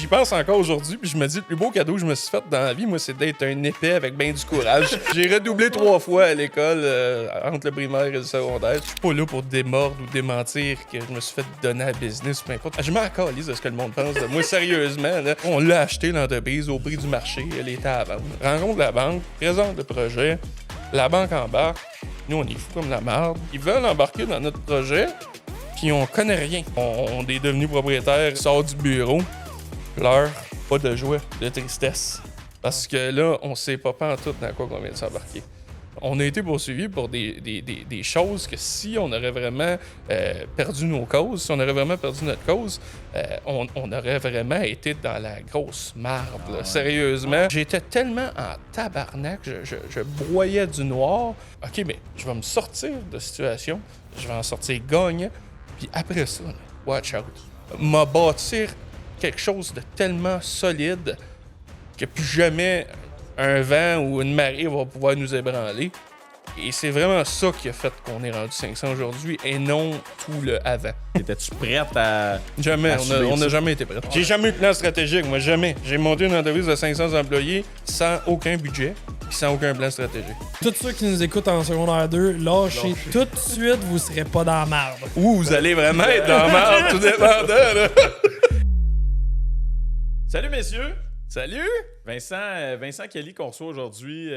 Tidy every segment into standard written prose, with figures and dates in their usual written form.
j'y pense encore aujourd'hui, puis je me dis, le plus beau cadeau que je me suis fait dans la vie, moi, c'est d'être un épais avec bien du courage. J'ai redoublé 3 fois à l'école, entre le primaire et le secondaire. Je suis pas là pour démordre ou démentir que je me suis fait donner à business, peu importe. Je m'en calisse de ce que le monde pense de moi, sérieusement. Là. On l'a acheté, l'entreprise, au prix du marché, elle était à vendre. Rencontre la banque, présente le projet, la banque embarque. Nous, on est fous comme la merde. Ils veulent embarquer dans notre projet, puis on connaît rien. On est devenu propriétaire, sort du bureau, pleure, pas de joie, de tristesse. Parce que là, on sait pas pantoute dans quoi qu'on vient de s'embarquer. On a été poursuivis pour des choses que si on aurait vraiment perdu nos causes, si on aurait vraiment perdu notre cause, on aurait vraiment été dans la grosse marde, là. Sérieusement. J'étais tellement en tabarnak, je broyais du noir. OK, mais je vais me sortir de situation, je vais en sortir gagnant, puis après ça, là, watch out. M'a bâtir quelque chose de tellement solide que plus jamais un vent ou une marée va pouvoir nous ébranler. Et c'est vraiment ça qui a fait qu'on est rendu 500 aujourd'hui et non tout le avant. Étais-tu prête à... Jamais, on n'a jamais été prêts. J'ai jamais eu de plan stratégique, moi, jamais. J'ai monté une entreprise de 500 employés sans aucun budget et sans aucun plan stratégique. Tous ceux qui nous écoutent en secondaire 2, lâchez tout de suite, vous serez pas dans la merde. Ouh, vous allez vraiment être dans la merde, tout dépendant, là. Salut, messieurs! Salut! Vincent Kelly qu'on reçoit aujourd'hui,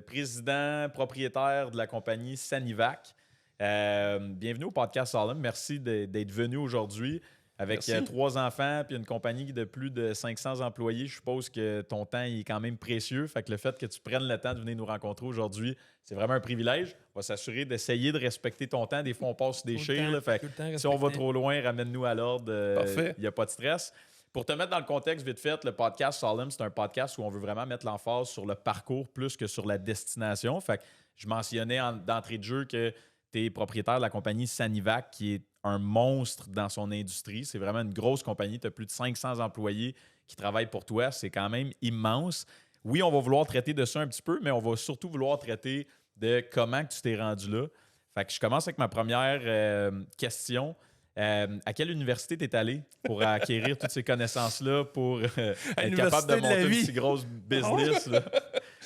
président, propriétaire de la compagnie Sanivac. Bienvenue au podcast Solemn. Merci d'être venu aujourd'hui avec 3 enfants puis une compagnie de plus de 500 employés. Je suppose que ton temps est quand même précieux. Fait que le fait que tu prennes le temps de venir nous rencontrer aujourd'hui, c'est vraiment un privilège. On va s'assurer d'essayer de respecter ton temps. Des fois, on passe des chires. Fait que si on va trop loin, ramène-nous à l'ordre. Parfait. Il n'y a pas de stress. Pour te mettre dans le contexte vite fait, le podcast Solemn, c'est un podcast où on veut vraiment mettre l'emphase sur le parcours plus que sur la destination. Fait que je mentionnais d'entrée de jeu que tu es propriétaire de la compagnie Sanivac, qui est un monstre dans son industrie. C'est vraiment une grosse compagnie. Tu as plus de 500 employés qui travaillent pour toi. C'est quand même immense. Oui, on va vouloir traiter de ça un petit peu, mais on va surtout vouloir traiter de comment que tu t'es rendu là. Fait que je commence avec ma première question. À quelle université t'es allé pour acquérir toutes ces connaissances-là, pour être capable de monter une si grosse business? Là?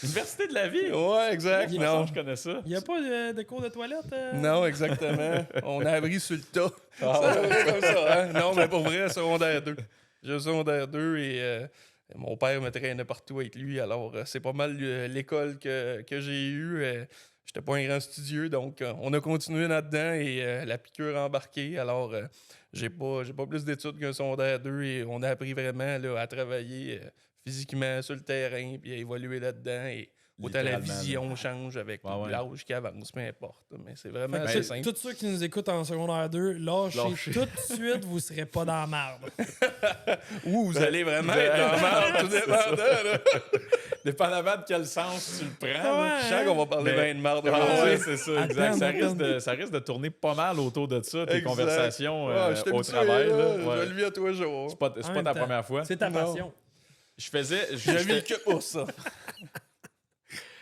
Université de la vie? Ouais, exact. Non, je connais ça. Il n'y a pas de cours de toilette? Non, exactement. On a appris sur le tas. C'est comme ça, hein? Non, mais pour vrai, secondaire 2. J'ai secondaire 2 et mon père me traînait partout avec lui. Alors, c'est pas mal l'école que j'ai eue. J'étais pas un grand studieux, donc on a continué là-dedans et la piqûre a embarqué. Alors, j'ai pas plus d'études qu'un secondaire 2 et on a appris vraiment là, à travailler physiquement sur le terrain puis à évoluer là-dedans. Et autant la vision change avec l'âge qui avance, peu importe. Mais c'est vraiment assez simple. Tous ceux qui nous écoutent en secondaire 2, lâchez tout de suite, vous serez pas dans la merde. Ouh, vous allez vraiment être dans la merde, tout dépendant, là. Dépendamment de quel sens tu le prends. Ouais, Je sens qu'on va parler bien de marde. Oui, c'est ça, exact. Ça risque de tourner pas mal autour de ça, tes conversations au travail. Je le vis à tous les jours. C'est pas ta première fois. C'est ta passion. Je vis que pour ça.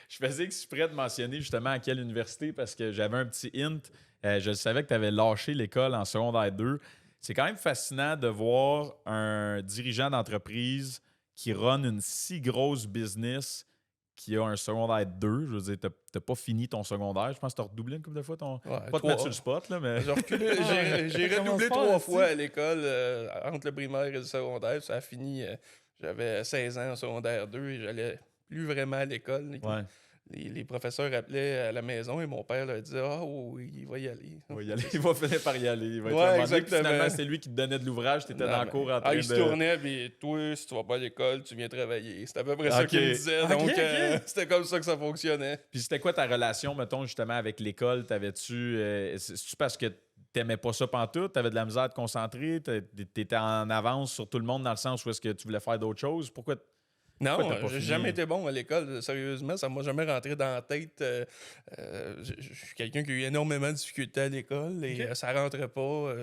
Je faisais exprès de mentionner justement à quelle université parce que j'avais un petit hint. Je savais que tu avais lâché l'école en secondaire 2. C'est quand même fascinant de voir un dirigeant d'entreprise qui run une si grosse business qui a un secondaire 2. Je veux dire, t'as pas fini ton secondaire. Je pense que t'as redoublé une couple de fois ton... pas te mettre sur le spot, là, mais... J'ai redoublé 3 fois à l'école entre le primaire et le secondaire. Ça a fini... j'avais 16 ans en secondaire 2 et j'allais plus vraiment à l'école. Les professeurs appelaient à la maison et mon père leur disait « Ah oui, il va y aller. » Il va finir par y aller. Il va être exactement. Finalement, c'est lui qui te donnait de l'ouvrage. Tu étais dans le cours en train de... Il se tournait, puis toi, si tu vas pas à l'école, tu viens travailler. C'était à peu près ça qu'il me disait. Donc, c'était comme ça que ça fonctionnait. Puis c'était quoi ta relation, mettons, justement, avec l'école? T'avais-tu... c'est-tu parce que t'aimais pas ça pantoute? T'avais de la misère à te concentrer? T'étais en avance sur tout le monde dans le sens où est-ce que tu voulais faire d'autres choses? Pourquoi... Non, j'ai jamais été bon à l'école, sérieusement. Ça m'a jamais rentré dans la tête. Je suis quelqu'un qui a eu énormément de difficultés à l'école et ça rentrait pas.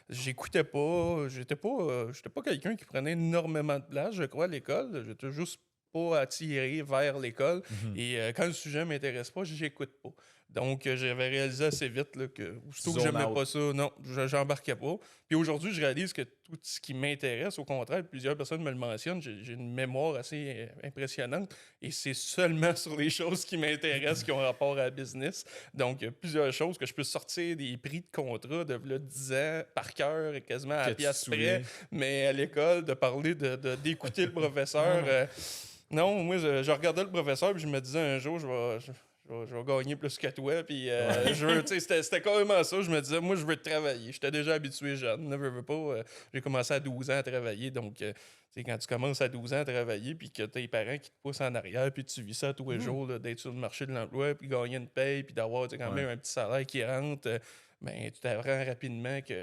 J'écoutais pas. J'étais pas quelqu'un qui prenait énormément de place, je crois, à l'école. J'étais juste pas attiré vers l'école. Et quand le sujet m'intéresse pas, j'écoute pas. Donc, j'avais réalisé assez vite là, que aussitôt que Zone j'aimais out. pas ça, non, j'embarquais pas. Puis aujourd'hui, je réalise que tout ce qui m'intéresse, au contraire, plusieurs personnes me le mentionnent, j'ai une mémoire assez impressionnante et c'est seulement sur les choses qui m'intéressent qui ont rapport à la business. Donc, il y a plusieurs choses que je peux sortir des prix de contrat de là, 10 ans par cœur et quasiment à Que la tu te pièce près. souviens. Mais à l'école, de parler d'écouter le professeur. Non, moi, je regardais le professeur puis je me disais un jour, je vais gagner plus que toi. Puis, c'était carrément ça. Je me disais, moi, je veux travailler. J'étais déjà habitué jeune. Ne veux pas. J'ai commencé à 12 ans à travailler. Donc, quand tu commences à 12 ans à travailler, puis que tu as tes parents qui te poussent en arrière, puis tu vis ça tous les jours, là, d'être sur le marché de l'emploi, puis gagner une paye, puis d'avoir quand même un petit salaire qui rentre. Ben, tu t'apprends rapidement qu'il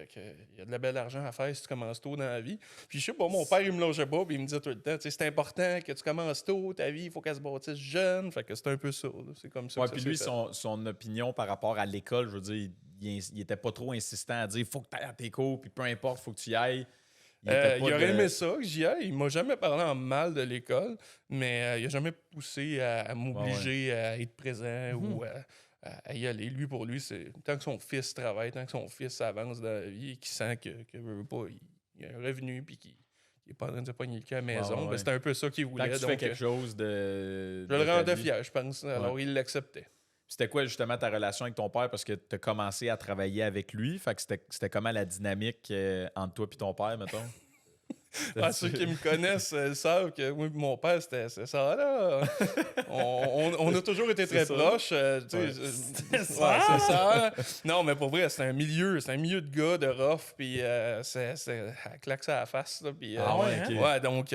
y a de la belle argent à faire si tu commences tôt dans la vie. Puis je sais pas, mon père, il me lâchait pas, puis il me disait tout le temps, c'est important que tu commences tôt, ta vie, il faut qu'elle se bâtisse jeune. Fait que c'est un peu ça. Là. C'est comme ça Ouais, que puis ça lui, s'est fait. son opinion par rapport à l'école, je veux dire, il était pas trop insistant à dire faut que tu ailles à tes cours, puis peu importe, faut que tu y ailles. Il était Il pas aurait de- aimé ça que j'y aille. Il m'a jamais parlé en mal de l'école, mais il a jamais poussé à m'obliger à être présent ou à y aller. Lui, pour lui, c'est tant que son fils travaille, tant que son fils avance dans la vie et qu'il sent que veut pas, il a un revenu puis qu'il n'est pas en train de se pogner le cul à la maison, ouais, ouais. ben, c'était un peu ça qu'il Tant voulait. que tu Donc, fais quelque chose de. je le de ta rendais vie. fier, je pense. Alors, il l'acceptait. C'était quoi justement ta relation avec ton père parce que tu as commencé à travailler avec lui? Fait que c'était comment la dynamique entre toi et ton père, mettons? Ah, ceux qui me connaissent savent que moi et mon père, c'était ça. Là. On a toujours été très C'est ça. proches. Ouais. C'est ça. Non, mais pour vrai, c'est un milieu de gars, de rough, puis c'est à claque ça à la face. Là, puis, Ah ouais, ok. ouais, donc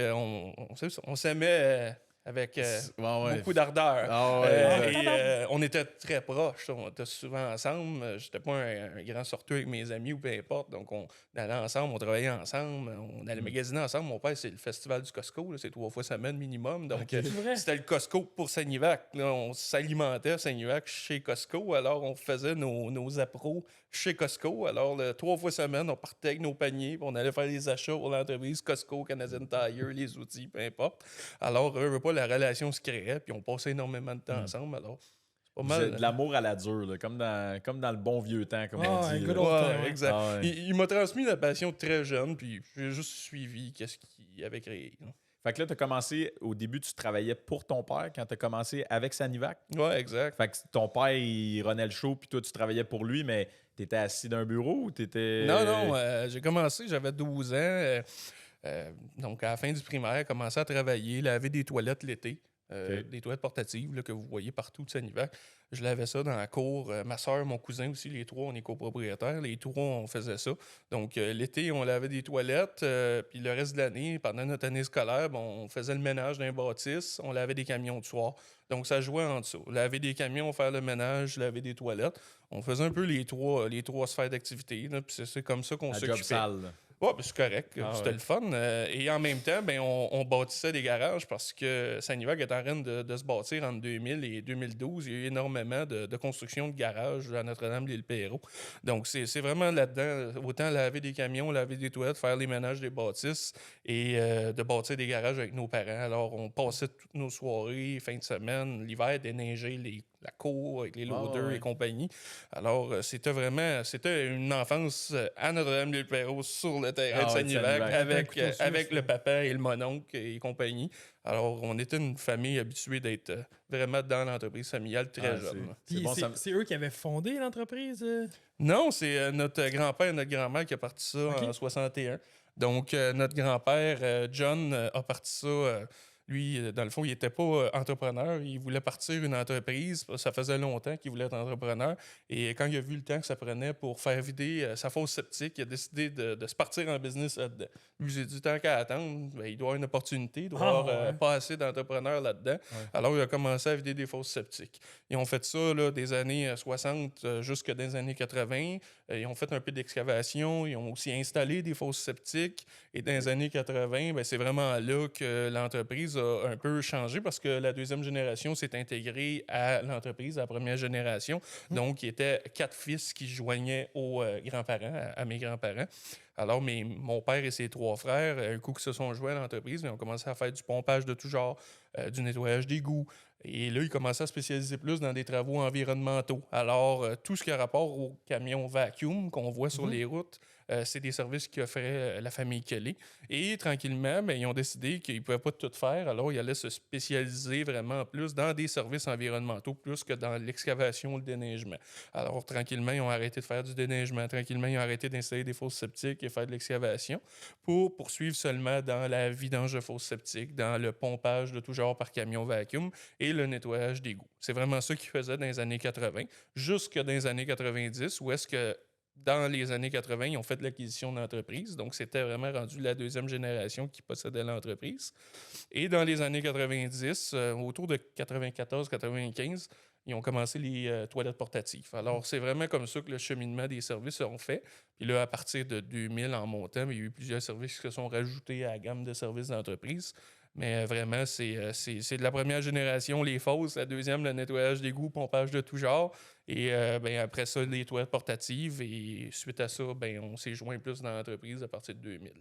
on s'aimait avec Ouais. beaucoup d'ardeur. Ah ouais, Et on était très proches. On était souvent ensemble. J'étais pas un grand sorteur avec mes amis ou peu importe. Donc, on allait ensemble, on travaillait ensemble, on allait magasiner ensemble. Mon père, c'est le festival du Costco. Là, c'est 3 fois semaine minimum. Donc, vrai? c'était le Costco pour Saint-Nivac. Là, on s'alimentait à Saint-Nivac chez Costco. Alors, on faisait nos appros chez Costco. Alors, 3 fois semaine, on partait avec nos paniers. Puis on allait faire les achats pour l'entreprise Costco, Canadian Tire, les outils, peu importe. Alors, pas, la relation se créait. Puis on passait énormément de temps ensemble. Alors, c'est pas mal. De l'amour à la dure, là, comme dans le bon vieux temps, comme on dit. good là. old Ouais, time, ouais. exact. Ah ouais. Il m'a transmis la passion très jeune, puis j'ai juste suivi qu'est-ce qu'il avait créé. Là. Fait que là, tu as commencé, au début, tu travaillais pour ton père quand tu as commencé avec Sanivac. Ouais, exact. Fait que ton père, il renait le show, puis toi, tu travaillais pour lui, mais tu étais assis d'un bureau ou tu étais. Non, j'ai commencé, j'avais 12 ans. Donc, à la fin du primaire, commencé à travailler, laver des toilettes l'été. Des toilettes portatives là, que vous voyez partout de Sanivac. Je lavais ça dans la cour. Ma soeur, mon cousin aussi, les trois, on est copropriétaires. Les trois, on faisait ça. Donc, l'été, on lavait des toilettes. Puis le reste de l'année, pendant notre année scolaire, on faisait le ménage d'un bâtisse. On lavait des camions de soir. Donc, ça jouait en dessous. Laver des camions, faire le ménage, laver des toilettes. On faisait un peu les trois sphères d'activité. Là, puis c'est comme ça qu'on à s'occupait. job sale. là. Ouais, ben, c'est correct. Ah C'était ouais. le fun. Et en même temps, on bâtissait des garages parce que Saint-Nivac est en train de se bâtir entre 2000 et 2012. Il y a eu énormément de construction de garages à Notre-Dame-l'Île-Perrot. Donc, c'est vraiment là-dedans. Autant laver des camions, laver des toilettes, faire les ménages des bâtisses et de bâtir des garages avec nos parents. Alors, on passait toutes nos soirées, fin de semaine, l'hiver, déneiger la cour avec les loaders et compagnie. Alors, c'était une enfance à Notre-Dame-l'Île-Perrot sur le terrain de Saint-Nivac avec le papa et le mononcle et compagnie. Alors, on était une famille habituée d'être vraiment dans l'entreprise familiale très jeune. Puis bon, ça me- c'est eux qui avaient fondé l'entreprise? Non, c'est notre grand-père et notre grand-mère qui a parti ça en 61. Donc, notre grand-père, John, a parti ça. Lui, dans le fond, il n'était pas entrepreneur. Il voulait partir une entreprise. Ça faisait longtemps qu'il voulait être entrepreneur. Et quand il a vu le temps que ça prenait pour faire vider sa fosse septique, il a décidé de se partir en business là-dedans. Lui, j'ai dit, tant qu'à attendre, il doit y avoir une opportunité. Il doit y avoir pas assez d'entrepreneurs là-dedans. Alors, il a commencé à vider des fosses septiques. Ils ont fait ça là, des années 60 jusque dans les années 80. Ils ont fait un peu d'excavation. Ils ont aussi installé des fosses septiques. Et dans les années 80, c'est vraiment là que l'entreprise l'entreprise a un peu changé parce que la deuxième génération s'est intégrée à l'entreprise, à la première génération. Donc, il y était 4 fils qui se joignaient aux grands-parents, à mes grands-parents. Alors, mon père et ses 3 frères, un coup qu'ils se sont joints à l'entreprise, ils ont commencé à faire du pompage de tout genre, du nettoyage d'égouts. Et là, ils commençaient à spécialiser plus dans des travaux environnementaux. Alors, tout ce qui a rapport aux camions vacuum qu'on voit sur les routes, c'est des services qu'offrait la famille Kelly. Et tranquillement, ils ont décidé qu'ils ne pouvaient pas tout faire. Alors, ils allaient se spécialiser vraiment plus dans des services environnementaux plus que dans l'excavation ou le déneigement. Alors, tranquillement, ils ont arrêté de faire du déneigement. Tranquillement, ils ont arrêté d'installer des fosses septiques et faire de l'excavation pour poursuivre seulement dans la vidange de fosses septiques, dans le pompage de tout genre par camion vacuum et le nettoyage d'égouts. C'est vraiment ça qu'ils faisaient dans les années 80, jusque dans les années 90, où est-ce que dans les années 80, ils ont fait l'acquisition d'entreprise. Donc, c'était vraiment rendu la deuxième génération qui possédait l'entreprise. Et dans les années 90, autour de 94-95, ils ont commencé les toilettes portatives. Alors, c'est vraiment comme ça que le cheminement des services ont fait. Puis là, à partir de 2000 en montant, il y a eu plusieurs services qui se sont rajoutés à la gamme de services d'entreprise. Mais vraiment, c'est de la première génération, les fosses. La deuxième, le nettoyage d'égouts, pompage de tout genre. Et après ça, les toilettes portatives. Et suite à ça, on s'est joint plus dans l'entreprise à partir de 2000.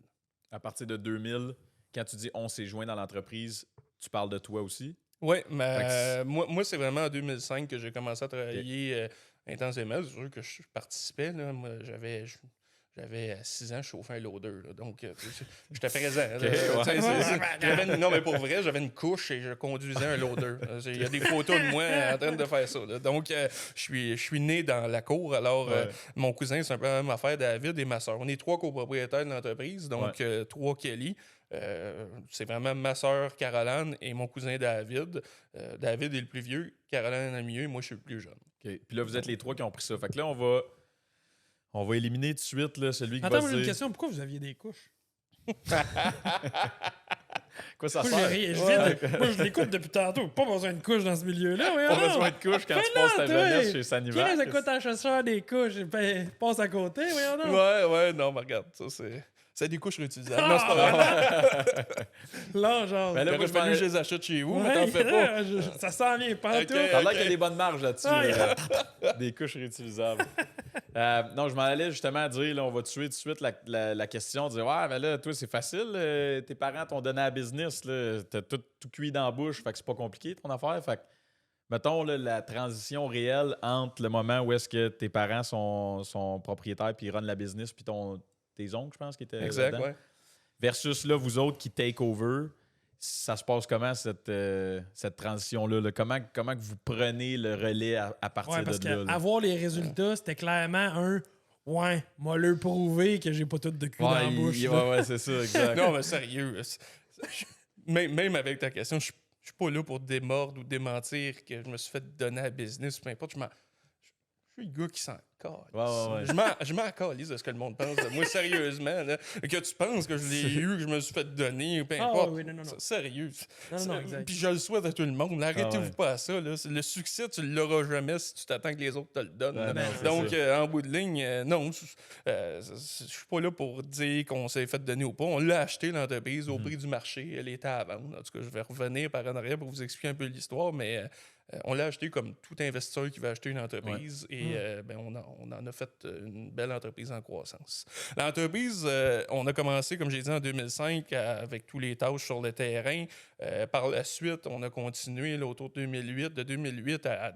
À partir de 2000, quand tu dis on s'est joint dans l'entreprise, tu parles de toi aussi? Oui, mais moi, c'est vraiment en 2005 que j'ai commencé à travailler intensément. C'est sûr que je participais. Là. Moi, j'avais 6 ans, je chauffais un loader. Là. Donc, j'étais présent. Non, mais pour vrai, j'avais une couche et je conduisais un loader. Il y a des photos de moi en train de faire ça. Là. Donc, je suis né dans la cour. Alors, mon cousin, c'est un peu la même affaire, David et ma soeur. On est 3 copropriétaires de l'entreprise, donc 3 Kelly. C'est vraiment ma soeur Caroline et mon cousin David. David est le plus vieux, Caroline est le milieu et moi, je suis le plus jeune. Okay. Puis là, vous êtes les 3 qui ont pris ça. Fait que là, on va éliminer tout de suite là, celui qui Attends, va moi, j'ai dire... une question. Pourquoi vous aviez des couches? Quoi ça Moi, sert? moi, je les coupe depuis tantôt. Pas besoin de couches dans ce milieu-là. Pas besoin de couches quand tu passes ta jeunesse chez Sanivac. Qu'est-ce que ça coûte à chasseur des couches? Passe à côté, voyons donc. Ouais, non, mais regarde, ça, c'est des couches réutilisables. Non, c'est pas vrai. Là, genre. Ben là, Il aurait fallu que je les achète chez vous, mais t'en fais pas. Ça s'en vient pas tout. Ça a l'air qu'il y a des bonnes marges là-dessus. Des couches réutilisables. Non, je m'en allais justement dire, là, on va tuer tout de suite la question, dire ouais, mais là, toi, c'est facile. Tes parents t'ont donné à business, là, t'as tout cuit dans la bouche, fait que c'est pas compliqué ton affaire. Fait que, mettons là, la transition réelle entre le moment où est-ce que tes parents sont propriétaires puis ils runnent la business, puis tes oncles, je pense, qui étaient Exact, là-dedans, ouais. versus là, vous autres qui take over. Ça se passe comment, cette transition-là? Là? Comment que vous prenez le relais à partir parce de là? avoir les résultats, c'était clairement m'a le prouvé que j'ai pas tout de cul dans la bouche. Ouais, c'est ça, exact. Non, mais sérieux. Même avec ta question, je suis pas là pour démordre ou démentir que je me suis fait donner à business, peu importe. Je suis le gars qui s'en calisse. Ouais. Je m'en calisse de ce que le monde pense de moi, sérieusement. Là. Que tu penses que je l'ai eu, que je me suis fait donner, peu importe. Oui, non. Sérieux. Non, exact. Puis je le souhaite à tout le monde. Arrêtez-vous pas à ça. Là. Le succès, tu l'auras jamais si tu t'attends que les autres te le donnent. Donc, en bout de ligne, non. Je suis pas là pour dire qu'on s'est fait donner ou pas. On l'a acheté, l'entreprise, au prix du marché. Elle était à vendre. En tout cas, je vais revenir par en arrière pour vous expliquer un peu l'histoire, mais... on l'a acheté comme tout investisseur qui va acheter une entreprise et on en a fait une belle entreprise en croissance. L'entreprise, on a commencé, comme j'ai dit, en 2005 avec tous les tâches sur le terrain. Par la suite, on a continué là, autour de 2008, de 2008 à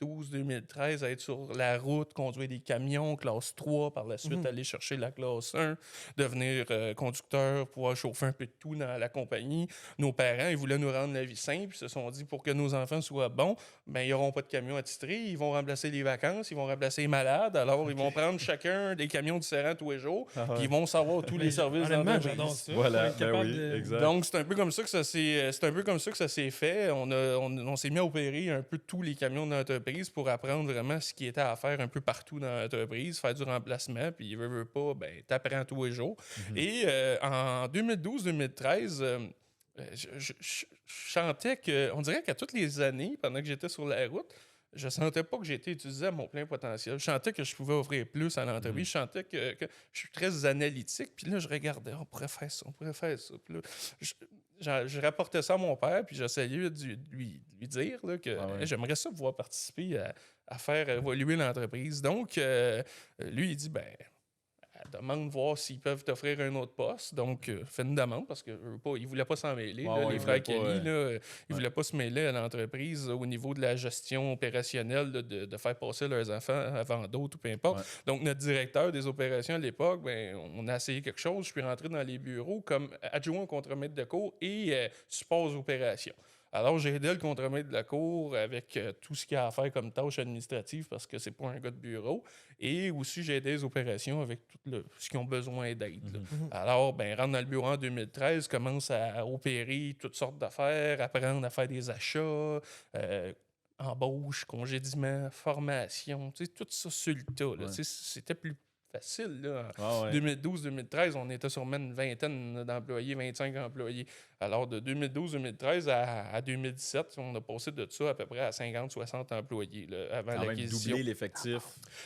2012-2013 à être sur la route, conduire des camions, classe 3, par la suite aller chercher la classe 1, devenir conducteur, pouvoir chauffer un peu de tout dans la compagnie. Nos parents, ils voulaient nous rendre la vie simple, ils se sont dit pour que nos enfants soient bons, ils n'auront pas de camions attitrés, ils vont remplacer les vacances, ils vont remplacer les malades, alors ils vont prendre chacun des camions différents tous les jours, puis ils vont savoir tous les services d'entreprise. Voilà, exact. Donc c'est un peu comme ça que ça s'est fait. On s'est mis à opérer un peu tous les camions de l'entreprise pour apprendre vraiment ce qui était à faire un peu partout dans l'entreprise, faire du remplacement, puis veut pas, t'apprends tous les jours. Et en 2012-2013, je chantais que, on dirait qu'à toutes les années, pendant que j'étais sur la route, je sentais pas que j'étais utilisé à mon plein potentiel. Je sentais que je pouvais offrir plus à l'entreprise. Je sentais que je suis très analytique. Puis là, je regardais, on pourrait faire ça. Puis là, je rapportais ça à mon père, puis j'essayais de lui dire là, que Ah ouais. j'aimerais ça pouvoir participer à faire évoluer l'entreprise. Donc, lui, il dit, ben, demande voir s'ils peuvent t'offrir un autre poste. Donc, fais une demande parce qu'ils ne voulaient pas s'en mêler. Ouais, Là, ouais, les ils frères voulaient pas, Kelly, là, ils ouais. ne voulaient pas se mêler à l'entreprise au niveau de la gestion opérationnelle, là, de faire passer leurs enfants avant d'autres ou peu importe. Ouais. Donc, notre directeur des opérations à l'époque, ben, on a essayé quelque chose. Je suis rentré dans les bureaux comme adjoint au contremaître de cour et support aux opérations. Alors, j'ai aidé le contremaître de la cour avec tout ce qu'il y a à faire comme tâche administrative parce que c'est pas un gars de bureau. Et aussi, j'ai aidé les opérations avec tout ce qu'ils ont besoin d'aide. Là. Alors, ben, rentre dans le bureau en 2013, commence à opérer toutes sortes d'affaires, apprendre à faire des achats, embauche, congédiement, formation, tu sais, tout ça sur le tas. Là. Ouais. Tu sais, c'était plus facile. Là. Ah En ouais. 2012-2013, on était sûrement une vingtaine d'employés, 25 employés. Alors, de 2012-2013 à 2017, on a passé de ça à peu près à 50-60 employés là, avant Quand même l'acquisition. doubler l'effectif.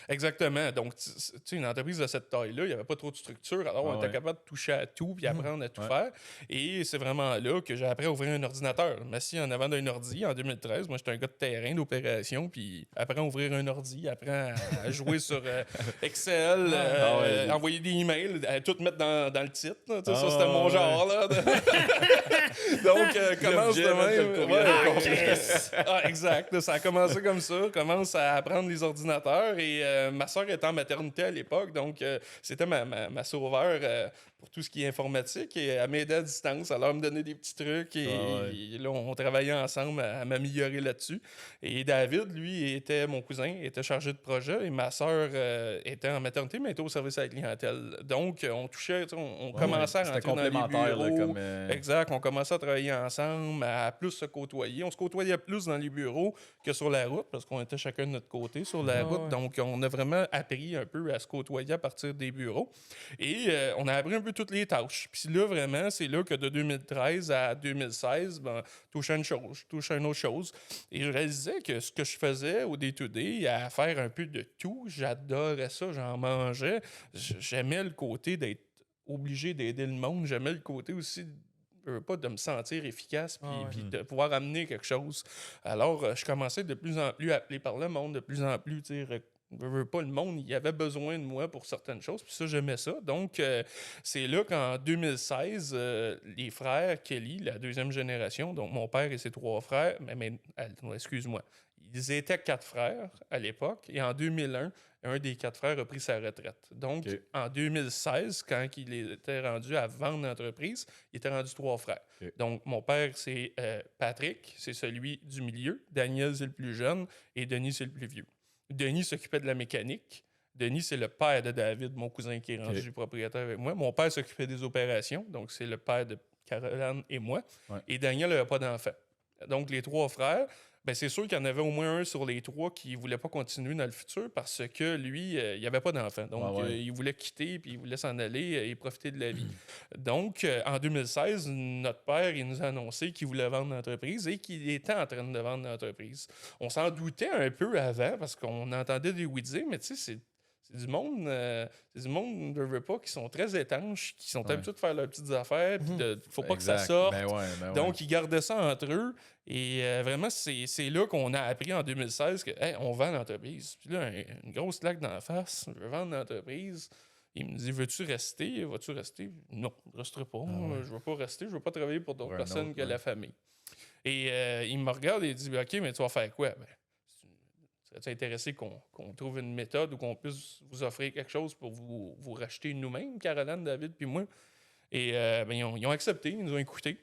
Exactement. Donc, tu sais, une entreprise de cette taille-là, il n'y avait pas trop de structure. Alors, on était ouais. capable de toucher à tout puis apprendre à tout Ouais. faire. Et c'est vraiment là que j'ai appris à ouvrir un ordinateur. Je m'assis en avant d'un ordi en 2013. Moi, j'étais un gars de terrain, d'opération. Puis, apprends à ouvrir un ordi, apprends à jouer sur Excel, ouais. envoyer des emails, à tout mettre dans le titre. Là. Tu sais, ça, c'était Ah, mon ouais. genre. Là. Donc, commence de L'objet, mettre le même. courriel Ouais. au complet. Ah, exact. Là, ça a commencé comme ça. Commence à apprendre les ordinateurs. Et ma soeur était en maternité à l'époque. Donc, c'était ma sauveur pour tout ce qui est informatique. Et elle m'aidait à distance. Alors, elle me donnait des petits trucs. Et là, on travaillait ensemble à m'améliorer là-dessus. Et David, lui, était mon cousin, était chargé de projet. Et ma soeur était en maternité, mais était au service à la clientèle. Donc, on touchait, on commençait à C'était rentrer dans les complémentaire, là, bureaux. comme, Exact. On commençait à travailler ensemble, à plus se côtoyer. On se côtoyait plus dans les bureaux que sur la route, parce qu'on était chacun de notre côté sur la route. ouais. Donc, on a vraiment appris un peu à se côtoyer à partir des bureaux. Et on a appris un peu toutes les tâches. Puis là, vraiment, c'est là que de 2013 à 2016, ben, touchais une chose, je touchais une autre chose. Et je réalisais que ce que je faisais au day-to-day, à faire un peu de tout, j'adorais ça, j'en mangeais. J'aimais le côté d'être obligé d'aider le monde. J'aimais le côté aussi pas de me sentir efficace puis de pouvoir amener quelque chose. Alors, je commençais de plus en plus à appeler par le monde, de plus en plus, tu sais, pas le monde, il avait besoin de moi pour certaines choses, puis ça, j'aimais ça. Donc, c'est là qu'en 2016, les frères Kelly, la deuxième génération, donc mon père et ses 3 frères, excuse-moi, ils étaient 4 frères à l'époque, et en 2001, un des 4 frères a pris sa retraite. Donc, en 2016, quand il était rendu à vendre l'entreprise, il était rendu 3 frères. Donc, mon père, c'est Patrick, c'est celui du milieu. Daniel, c'est le plus jeune. Et Denis, c'est le plus vieux. Denis s'occupait de la mécanique. Denis, c'est le père de David, mon cousin qui est rendu propriétaire avec moi. Mon père s'occupait des opérations. Donc, c'est le père de Caroline et moi. Ouais. Et Daniel n'avait pas d'enfant. Donc, les 3 frères, ben c'est sûr qu'il y en avait au moins un sur les 3 qui ne voulait pas continuer dans le futur parce que lui, il n'avait pas d'enfant. Donc, il voulait quitter puis il voulait s'en aller et profiter de la vie. Donc, en 2016, notre père, il nous a annoncé qu'il voulait vendre l'entreprise et qu'il était en train de vendre l'entreprise. On s'en doutait un peu avant parce qu'on entendait des oui-dire, mais tu sais, c'est du monde, ne veut pas, qui sont très étanches, qui sont habitués de faire leurs petites affaires, puis faut pas que ça sorte. Donc, ils gardaient ça entre eux. Et vraiment, c'est là qu'on a appris en 2016 que on vend l'entreprise. Puis là, une grosse claque dans la face, je veux vendre l'entreprise. Il me dit, veux-tu rester? Vas-tu rester? Non, je ne resterai pas. Je ne veux pas rester. Je ne veux pas travailler pour d'autres personnes que la famille. Et il me regarde et il dit, OK, mais tu vas faire quoi? Ben, serais-tu intéressé qu'on trouve une méthode ou qu'on puisse vous offrir quelque chose pour vous racheter nous-mêmes, Caroline, David puis moi? Et ben, ils ont accepté, ils nous ont écoutés.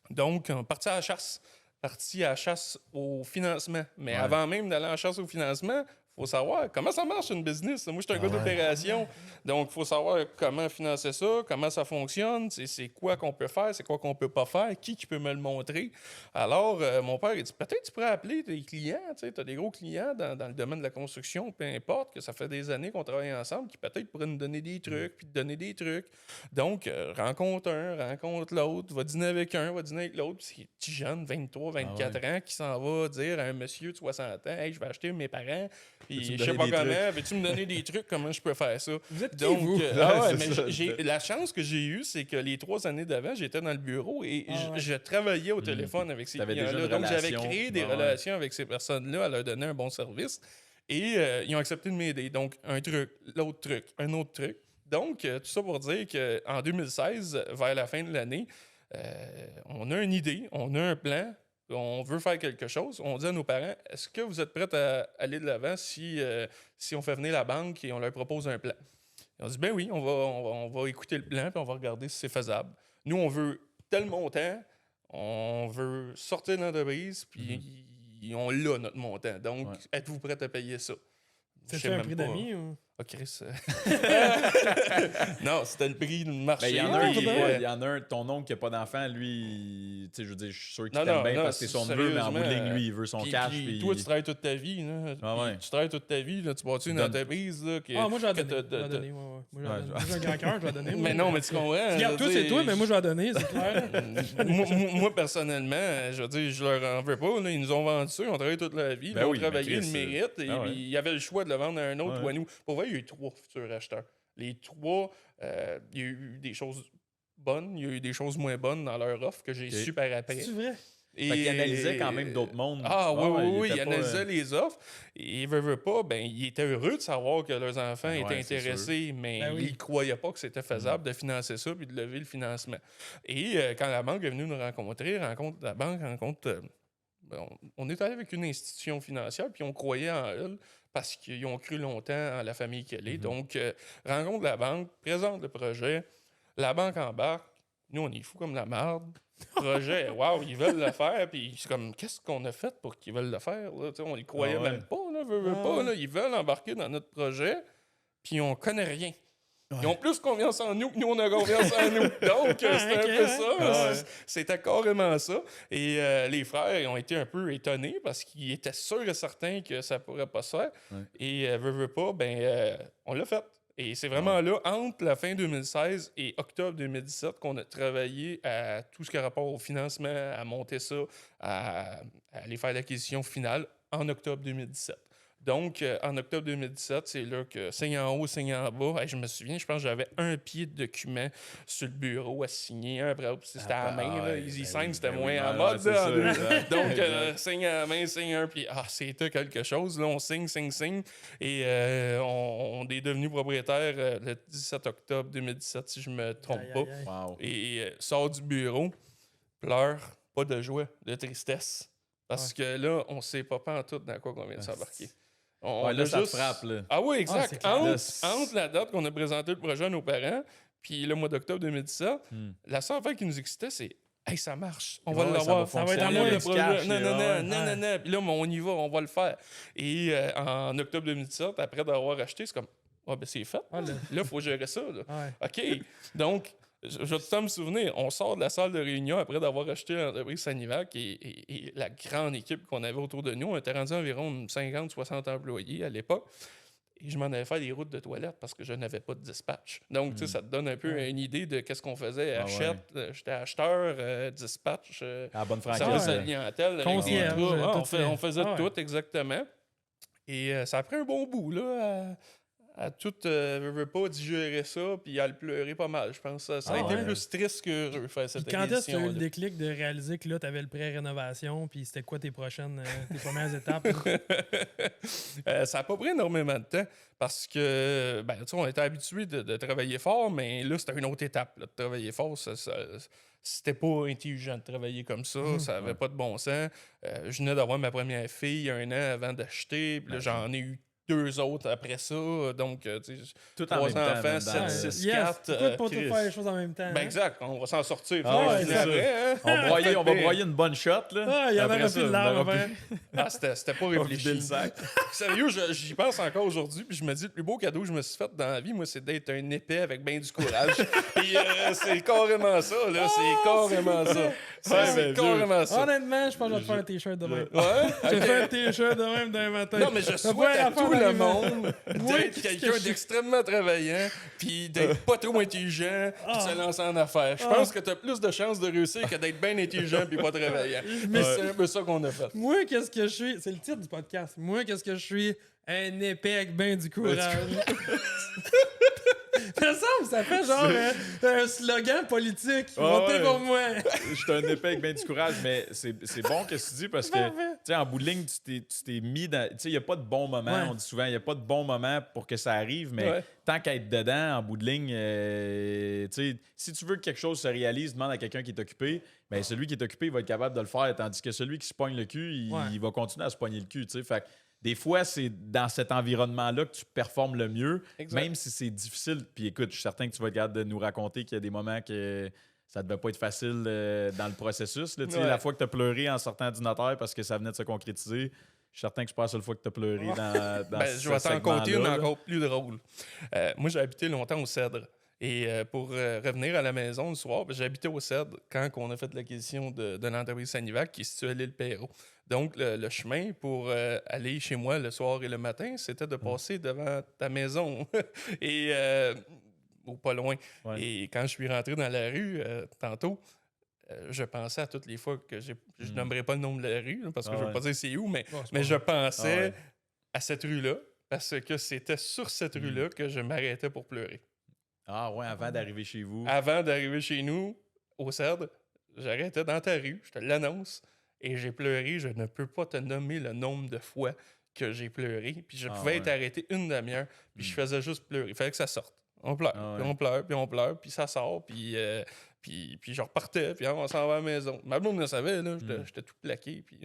Donc, on est parti à la chasse au financement. Mais avant même d'aller en chasse au financement, il faut savoir comment ça marche une business. Moi, je suis un gars d'opération. Donc, il faut savoir comment financer ça, comment ça fonctionne, c'est quoi qu'on peut faire, c'est quoi qu'on peut pas faire, qui peut me le montrer. Alors, mon père, il dit, peut-être tu pourrais appeler tes clients. Tu as des gros clients dans le domaine de la construction, peu importe, que ça fait des années qu'on travaille ensemble, qui peut-être pourraient nous donner des trucs, puis te donner des trucs. Donc, rencontre un, rencontre l'autre, va dîner avec un, va dîner avec l'autre. Puis c'est un petit jeune, 23, 24 ans, qui s'en va dire à un monsieur de 60 ans, « Hey, je vais acheter mes parents. » Puis Peux-tu me je sais donner pas des comment. Veux-tu me donner des trucs? Comment je peux faire ça? Vous êtes qui, Donc, vous? la chance que j'ai eue, c'est que les 3 années d'avant, j'étais dans le bureau et Ah ouais. je travaillais au téléphone avec ces T'avais déjà clients-là. une Donc, j'avais relation. créé des Ouais, ouais. relations avec ces personnes-là à leur donner un bon service. Et ils ont accepté de m'aider. Donc, un truc, l'autre truc, un autre truc. Donc, tout ça pour dire qu'en 2016, vers la fin de l'année, on a une idée, on a un plan, on veut faire quelque chose. On dit à nos parents, est-ce que vous êtes prêts à aller de l'avant si on fait venir la banque et on leur propose un plan? Et on dit, ben oui, on va écouter le plan puis on va regarder si c'est faisable. Nous, on veut tel montant, on veut sortir de l'entreprise, puis on l'a, notre montant. Donc, Ouais. êtes-vous prêts à payer ça? Je C'est sais un même prix pas. d'amis ou? Ah, Chris. Non, c'était le prix du marché. Ben, il y en a un puis, qui est pas- il y en a un, ton oncle qui n'a pas d'enfant, lui, tu sais, je veux dire, je suis sûr qu'il Non, t'aime non, bien non, parce que c'est son neveu, mais en bout de ligne, sérieusement, lui, il veut son puis- cash. puis Puis toi, tu travailles toute ta vie. Là, Ah puis ouais. Tu travailles toute ta vie. Là, tu bâtis une Donne- entreprise. Là, Ah, moi, je vais que donner. t'as- Je vais donner, ouais, ouais. Moi, je vais Ouais, donner. je- Moi, j'ai un grand cœur, je vais donner. Mais non, mais tu comprends. Regarde, toi, je veux c'est toi, dire, mais moi, je vais donner, c'est clair. moi, personnellement, je veux dire, je leur en veux pas. Là, ils nous ont vendu ça, ils ont travaillé toute leur vie, Ben ils ont oui, travaillé, mais Chris, ils le méritent. Et ah ouais. il y avait le choix de le vendre à un autre Ouais. ou à nous. Pour vrai, il y a eu 3 futurs acheteurs. Les 3, il y a eu des choses bonnes, il y a eu des choses moins bonnes dans leur offre que j'ai Ok. su par après. C'est vrai? Et- Fait qu'ils analysaient quand même d'autres mondes. Ah oui, Ouais, oui, il ils était pas, analysaient les offres. Et ils veulent pas, ben, ils étaient heureux de savoir que leurs enfants Ben ouais, étaient c'est intéressés, mais Ben oui. ils croyaient pas que c'était faisable de financer ça puis de lever le financement. Et quand la banque est venue nous rencontrer, la banque rencontre. Ben, on est allé avec une institution financière, puis on croyait en elle parce qu'ils ont cru longtemps en la famille qu'elle est. Donc, rencontre la banque, présente le projet, la banque embarque. Nous, on est fous comme la marde. Projet, waouh, ils veulent le faire. Puis c'est comme, qu'est-ce qu'on a fait pour qu'ils veulent le faire? Là? Tu sais, on les croyait Ah ouais. même pas, là, veut pas. Là. Ils veulent embarquer dans notre projet, puis on connaît rien. Ils ont plus confiance en nous que nous, on a confiance en nous. Donc, c'était un Ok, peu ouais. ça. Ah ouais. C'était carrément ça. Et les frères ils ont été un peu étonnés parce qu'ils étaient sûrs et certains que ça pourrait pas se faire. Ouais. Et veut pas, on l'a fait. Et c'est vraiment là, entre la fin 2016 et octobre 2017, qu'on a travaillé à tout ce qui a rapport au financement, à monter ça, à aller faire l'acquisition finale en octobre 2017. Donc, en octobre 2017, c'est là que signe en haut, signe en bas. Hey, je me souviens, je pense que j'avais un pied de document sur le bureau à signer, un après l'autre. C'était à la main. Là. Easy Sign, c'était moins en mode. c'est là. ça, exact. Donc, Exact. signe à la main, signe un, puis c'était quelque chose. Là, on signe. Et on est devenu propriétaire le 17 octobre 2017, si je me trompe Aïe, pas. aïe, aïe. Wow. Et sort du bureau, pleure, pas de joie, de tristesse. Parce que là, on sait pas en tout dans quoi qu'on vient de s'embarquer. On Ouais, là, a ça te juste- frappe, là. Ah oui, Ah, exact. c'est clair. Entre la date qu'on a présenté le projet à nos parents, puis le mois d'octobre 2017, la seule affaire qui nous excitait, c'est « Hey, ça marche, on va Ouais, l'avoir. ça va fonctionner, être à moi il y a le du projet. cash, Non, là, non, ouais. non, non, non. Puis là, on y va, on va le faire. » Et en octobre 2017, après d'avoir acheté, c'est comme « Ah, ben c'est fait. Ah, là. Là, il faut gérer ça. Là. Ouais. OK. Donc, je vais tout le temps me souvenir, on sort de la salle de réunion après d'avoir acheté l'entreprise Sanivac et la grande équipe qu'on avait autour de nous. On était rendu environ 50-60 employés à l'époque. Et je m'en allais faire des routes de toilettes parce que je n'avais pas de dispatch. Donc, tu sais, ça te donne un peu une idée de qu'est-ce qu'on faisait. Ah Achète, j'étais acheteur, dispatch, À la bonne service franquise. à la clientèle. avec Concierge, des gars. Ah, tout on faisait ah ouais. tout, exactement. Et ça a pris un bon bout, là, à tout, veux pas digérer ça, puis à le pleurer pas mal. Je pense que ça a Ah été ouais. plus triste qu'heureux faire cette Puis quand est-ce que tu as eu le édition-là. déclic de réaliser que là, tu avais le pré-rénovation, puis c'était quoi tes prochaines, tes premières étapes? Ça n'a pas pris énormément de temps parce que, ben, tu sais, on était habitué de travailler fort, mais là, c'était une autre étape. Là, de travailler fort, c'était pas intelligent de travailler comme ça. Ça avait pas de bon sens. Je venais d'avoir ma première fille 1 an avant d'acheter, puis là, j'en ai eu 2 autres après ça. Donc, tu sais, Tout en 3 même temps, enfants, même 7, dans- 6, Yes, 4. pourquoi pas tout faire les choses en même temps? Ben hein? exact, on va s'en sortir. Ah ouais, Faut c'est ça. après, hein? On va broyer une bonne shot, là. Ah, il y en Après avait ça, plus de larmes on aura avant. Ah, c'était pas vider réfléchi. le sac. Sérieux, j'y pense encore aujourd'hui, puis je me dis, le plus beau cadeau que je me suis fait dans la vie, moi, c'est d'être un épais avec bien du courage. Puis c'est carrément ça, là, c'est carrément ça. C'est carrément ça. Honnêtement, je pense que je vais te faire un t-shirt de même. Ouais? Je te Ok. fais un t-shirt de même d'un matin. Non, mais je La souhaite première à fois tout le d'arriver- monde Moi, d'être qu'est-ce que quelqu'un je- d'extrêmement travaillant, puis d'être pas trop intelligent, puis de se lancer en affaires. Je pense que t'as plus de chances de réussir que d'être bien intelligent puis pas travaillant. Mais c'est un peu ça qu'on a fait. Moi, qu'est-ce que je suis? C'est le titre du podcast. Moi, qu'est-ce que je suis? Un épée avec ben du courage. Ça fait genre un slogan politique. Votez pour moi. Je suis un épée avec bien du courage, mais c'est bon que tu dis parce que, tu sais, en bout de ligne, tu t'es mis dans. Tu sais, il n'y a pas de bon moment, Ouais. on dit souvent, il n'y a pas de bon moment pour que ça arrive, mais Ouais. tant qu'à être dedans, en bout de ligne, tu sais, si tu veux que quelque chose se réalise, demande à quelqu'un qui est occupé, bien, celui qui est occupé, il va être capable de le faire, tandis que celui qui se pogne le cul, il va continuer à se pogner le cul, tu sais. Fait que des fois, c'est dans cet environnement-là que tu performes le mieux, Exact. même si c'est difficile. Puis écoute, je suis certain que tu vas être capable de nous raconter qu'il y a des moments que ça devait pas être facile dans le processus. Là. Tu sais, Ouais. la fois que tu as pleuré en sortant du notaire parce que ça venait de se concrétiser, je suis certain que c'est pas la seule fois que tu as pleuré dans Ben, ce je vais t'en compter une segment-là, là. encore plus drôle. Moi, j'ai habité longtemps au Cèdre. Et pour revenir à la maison le soir, ben, j'habitais au Cèdre quand on a fait l'acquisition de l'entreprise Sanivac qui est située à l'île Perrault. Donc, le chemin pour aller chez moi le soir et le matin, c'était de passer devant ta maison et ou pas loin. Ouais. Et quand je suis rentré dans la rue tantôt, je pensais à toutes les fois que je nommerai pas le nom de la rue là, parce que je ne veux pas dire c'est où, mais je pensais à cette rue-là parce que c'était sur cette rue-là que je m'arrêtais pour pleurer. Ah ouais, avant d'arriver chez vous. Avant d'arriver chez nous, au Cèdre, j'arrêtais dans ta rue, je te l'annonce, et j'ai pleuré. Je ne peux pas te nommer le nombre de fois que j'ai pleuré. Puis je pouvais être arrêté une demi-heure, puis je faisais juste pleurer. Il fallait que ça sorte. On pleure, puis on pleure, puis on pleure, puis ça sort, puis je repartais, puis on s'en va à la maison. Ma blonde le savait, là, j'étais tout plaqué, puis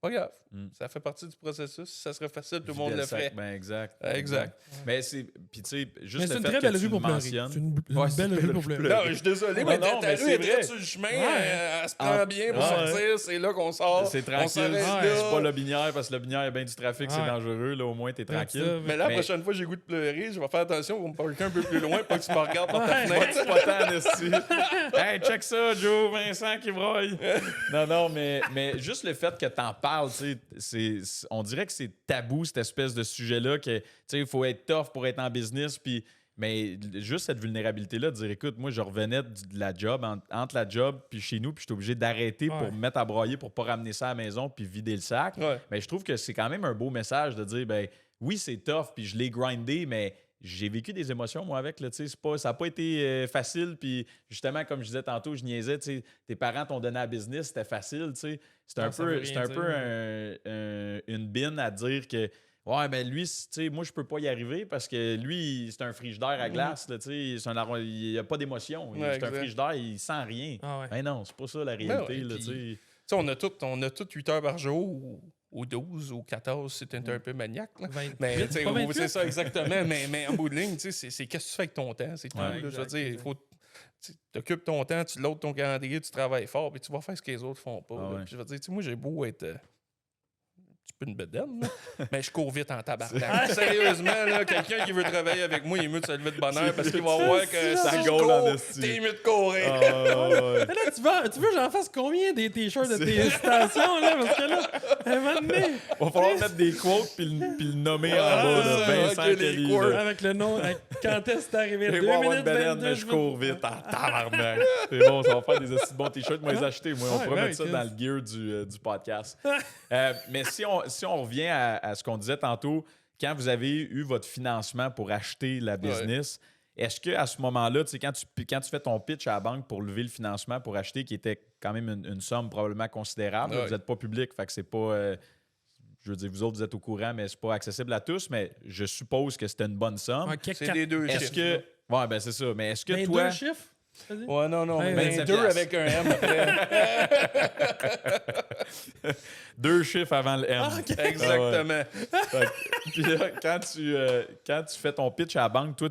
pas grave. Ça fait partie du processus. Si ça serait facile, tout le monde le ferait. Ben exact. Exact. Mais c'est. Puis tu sais, juste Mais c'est le une fait très que belle tu rue le pour pleurer. mentionnes. C'est une Ouais, c'est belle une rue pour pleurer. Non, je suis désolé, Non, mais non, ta mais rue c'est est vrai. direct sur le chemin, elle se prend bien pour Ouais. sortir, c'est là qu'on sort. C'est on tranquille. s'arrête C'est là. pas le binière parce que le binière, il y a bien du trafic, c'est Ouais. dangereux. Là, au moins, t'es tranquille. Mais là, la prochaine fois, j'ai goût de pleurer, je vais faire attention pour me parquer un peu plus loin, pas que tu me regardes par ta Pas fenêtre. de spotant, esti. Hey, check ça, Joe, Vincent qui broille. Non, mais juste le fait que t'en parles, tu sais, on dirait que c'est tabou, cette espèce de sujet-là, que, tu sais, il faut être tough pour être en business, puis. Mais juste cette vulnérabilité-là, de dire, écoute, moi, je revenais de la job, entre la job puis chez nous, puis j'étais obligé d'arrêter pour me mettre à broyer, pour pas ramener ça à la maison puis vider le sac. Ouais. Mais je trouve que c'est quand même un beau message de dire, ben oui, c'est tough, puis je l'ai grindé, mais j'ai vécu des émotions, moi, avec. Là, ça n'a pas été facile, puis justement, comme je disais tantôt, je niaisais, tu sais, tes parents t'ont donné à business, c'était facile, tu sais. C'est un ça veut rien peu une bine à dire que ouais, ben lui, tu sais, moi, je peux pas y arriver parce que lui, c'est un frigidaire à glace, là, tu sais. Il a pas d'émotion. Ouais, C'est un exact. frigidaire, il sent rien. Ah ouais. Ben non, c'est pas ça la réalité, ouais, là, puis- tu sais. Tu sais, on a toutes 8 heures par jour, ou 12, ou 14, si t'es un peu maniaque. Là. 28, Mais tu sais, pas 28? c'est ça exactement. mais en bout de ligne, tu sais, c'est qu'est-ce que tu fais avec ton temps, c'est tout. Ouais, là. Je veux exact, dire, il exact. faut. Tu occupes ton temps, tu loads ton calendrier, tu travailles fort, puis tu vas faire ce que les autres font pas. Ah là. ouais. Puis je veux dire, tu sais, moi, j'ai beau être. Un peu une bedaine, là, mais je cours vite en tabarnak. Sérieusement, là, quelqu'un qui veut travailler avec moi, il est mieux de se lever de bonne heure parce qu'il va voir que Ça si je gaule en cours, esti. t'es mieux de courir. Ah, ouais. Mais là, tu veux que j'en fasse combien des t-shirts de tes stations, là? Parce que là, à un moment donné, Va falloir mettre des quotes puis le nommer en Ah, bas, là, ça, Vincent ok, les Kelly. quotes. là. avec le nom, avec quand est-ce que c'est arrivé? Je 2 vais avoir une minutes bedaine, 22, mais je cours vite en tabarnak. C'est bon, ça va faire des aussi bons t-shirts. Moi, les acheter. Moi, on Ouais, pourrait ouais, mettre ça Chris. dans le gear du podcast. Mais si on revient à ce qu'on disait tantôt, quand vous avez eu votre financement pour acheter la business, est-ce qu'à ce moment-là, tu sais, quand tu fais ton pitch à la banque pour lever le financement pour acheter, qui était quand même une somme probablement considérable, là, Ouais. vous n'êtes pas public, fait que c'est pas... je veux dire, vous autres, vous êtes au courant, mais c'est pas accessible à tous, mais je suppose que c'était une bonne somme. C'est des deux Est-ce chiffres. que... Ouais, ben c'est ça. Mais est-ce que Ben, toi... deux chiffres? t'as dit? Ouais, non, Ouais, mais 27 deux piastres. avec un M après. 2 chiffres avant le M. Exactement. Fait que- Puis là, quand tu fais ton pitch à la banque, toi,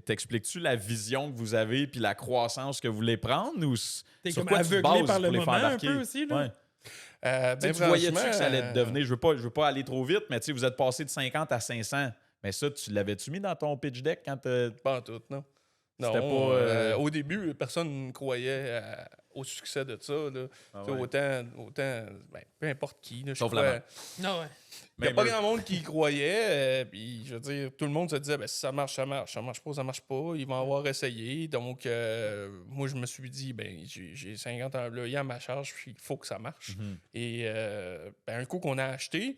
t'expliques-tu la vision que vous avez puis la croissance que vous voulez prendre ou T'es sur comme quoi tu aveuglé bases par le pour les faire moment un embarquer? peu aussi, là? Ouais. Tu sais, tu voyais-tu que ça allait devenir... Je veux pas aller trop vite, mais tu sais, vous êtes passé de 50 à 500. Mais ça, tu l'avais-tu mis dans ton pitch deck quand Pas en tout, non. Non, C'était pas, au début, personne ne croyait au succès de ça. Là. Ah Tu sais, ouais. autant peu importe qui. Là, je Sauf crois, la banque. Non, ouais. il n'y a Mais pas Murphy- grand monde qui y croyait. Puis, je veux dire, tout le monde se disait, ben, si ça marche, ça marche. Ça marche pas, ça marche pas. Ils vont avoir essayé. Donc, moi, je me suis dit, ben, j'ai 50 employés à ma charge, puis il faut que ça marche. Et un coup qu'on a acheté,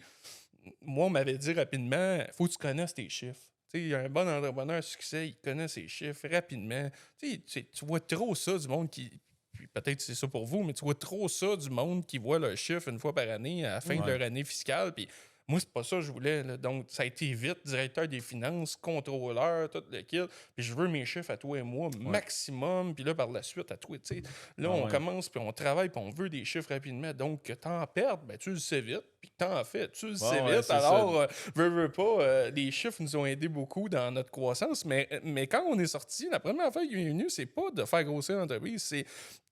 moi, on m'avait dit rapidement, faut que tu connaisses tes chiffres. Tu sais, un bon entrepreneur à succès, il connaît ses chiffres rapidement. Tu sais, tu vois trop ça du monde qui. Puis peut-être c'est ça pour vous, mais tu vois trop ça du monde qui voit leurs chiffres une fois par année à la fin de leur année fiscale. Puis moi, c'est pas ça que je voulais. Là. Donc, ça a été vite, directeur des finances, contrôleur, tout le kit. Puis je veux mes chiffres à toi et moi, maximum. Puis là, par la suite, à toi, tu sais. Là, on commence, puis on travaille, puis on veut des chiffres rapidement. Donc, que t'en perdes, ben, tu le sais vite. Puis que t'en fais, tu le sais vite. c'est Alors, veux pas, les chiffres nous ont aidés beaucoup dans notre croissance. Mais quand on est sorti, la première fois qu'il est venu, c'est pas de faire grossir l'entreprise, c'est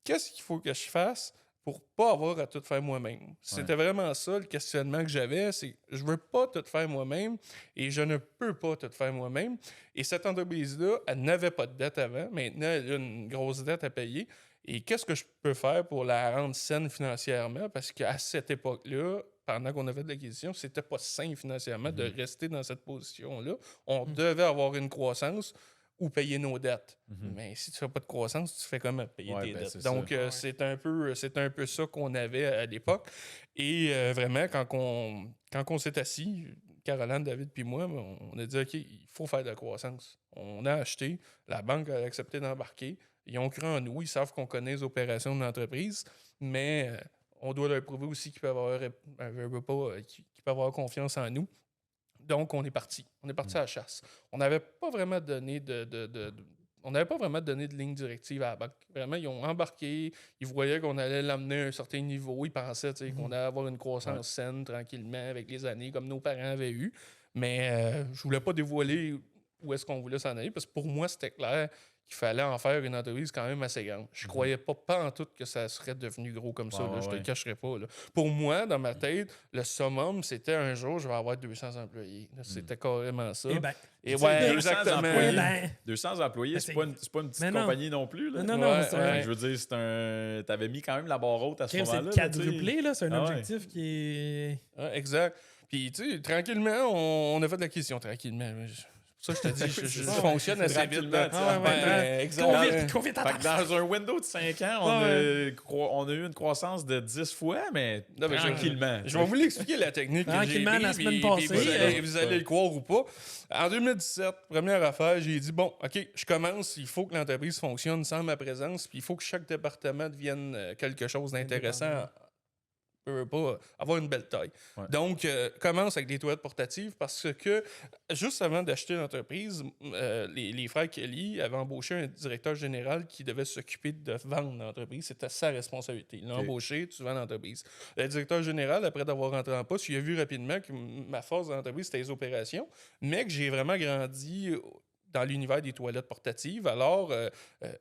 qu'est-ce qu'il faut que je fasse pour pas avoir à tout faire moi-même. C'était vraiment ça le questionnement que j'avais, c'est je veux pas tout faire moi-même et je ne peux pas tout faire moi-même. Et cette entreprise-là, elle n'avait pas de dette avant. Maintenant, elle a une grosse dette à payer. Et qu'est-ce que je peux faire pour la rendre saine financièrement? Parce qu'à cette époque-là, pendant qu'on avait de l'acquisition, c'était pas sain financièrement de rester dans cette position-là. On devait avoir une croissance ou payer nos dettes. Mais si tu fais pas de croissance, tu fais comment payer tes dettes? Donc, c'est un peu ça qu'on avait à l'époque. Et vraiment, quand on s'est assis, Caroline, David puis moi, on a dit, OK, il faut faire de la croissance. On a acheté, la banque a accepté d'embarquer. Ils ont cru en nous, ils savent qu'on connaît les opérations de l'entreprise, mais on doit leur prouver aussi qu'ils peuvent avoir confiance en nous. Donc, on est parti. On est parti à la chasse. On n'avait pas vraiment donné on n'avait pas vraiment donné de ligne directive à la banque. Vraiment, ils ont embarqué, ils voyaient qu'on allait l'amener à un certain niveau, ils pensaient qu'on allait avoir une croissance saine tranquillement avec les années, comme nos parents avaient eu. Mais je voulais pas dévoiler où est-ce qu'on voulait s'en aller, parce que pour moi, c'était clair qu'il fallait en faire une entreprise quand même assez grande. Je croyais pas en tout que ça serait devenu gros comme ça. Là, je te le cacherai pas. Là. Pour moi, dans ma tête, le summum, c'était un jour, je vais avoir 200 employés. Là, c'était carrément ça. Eh ben, Et ouais, 200 exactement. employés. eh ben, 200 employés, Mais c'est pas une petite Mais non. compagnie non plus. Là. Non, Ouais, c'est ouais. Je veux dire, t'avais mis quand même la barre haute à ce c'est moment-là. quadruplé, là. C'est un Ah ouais. objectif qui est. Ouais, exact. Puis, tu sais, tranquillement, on a fait de l'acquisition, tranquillement. Ça, je te dis, je fonctionne assez vite. Tranquillement, Ah ouais, ouais. Exact. Combien Fait que dans un window de 5 ans, on a eu une croissance de 10 fois, mais Non, mais tranquillement. Je vais vous l'expliquer la technique que j'ai Tranquillement, pris, la semaine puis passée, vous allez le croire ou pas. En 2017, première affaire, j'ai dit, bon, OK, je commence, il faut que l'entreprise fonctionne sans ma présence, puis il faut que chaque département devienne quelque chose d'intéressant. Pas avoir une belle taille. Ouais. Donc, commence avec des toilettes portatives parce que juste avant d'acheter l'entreprise, les frères Kelly avaient embauché un directeur général qui devait s'occuper de vendre l'entreprise. C'était sa responsabilité. Il l'a embauché, tu vends l'entreprise. Le directeur général, après d'avoir rentré en poste, il a vu rapidement que ma force de l'entreprise, c'était les opérations, mais que j'ai vraiment grandi dans l'univers des toilettes portatives. Alors,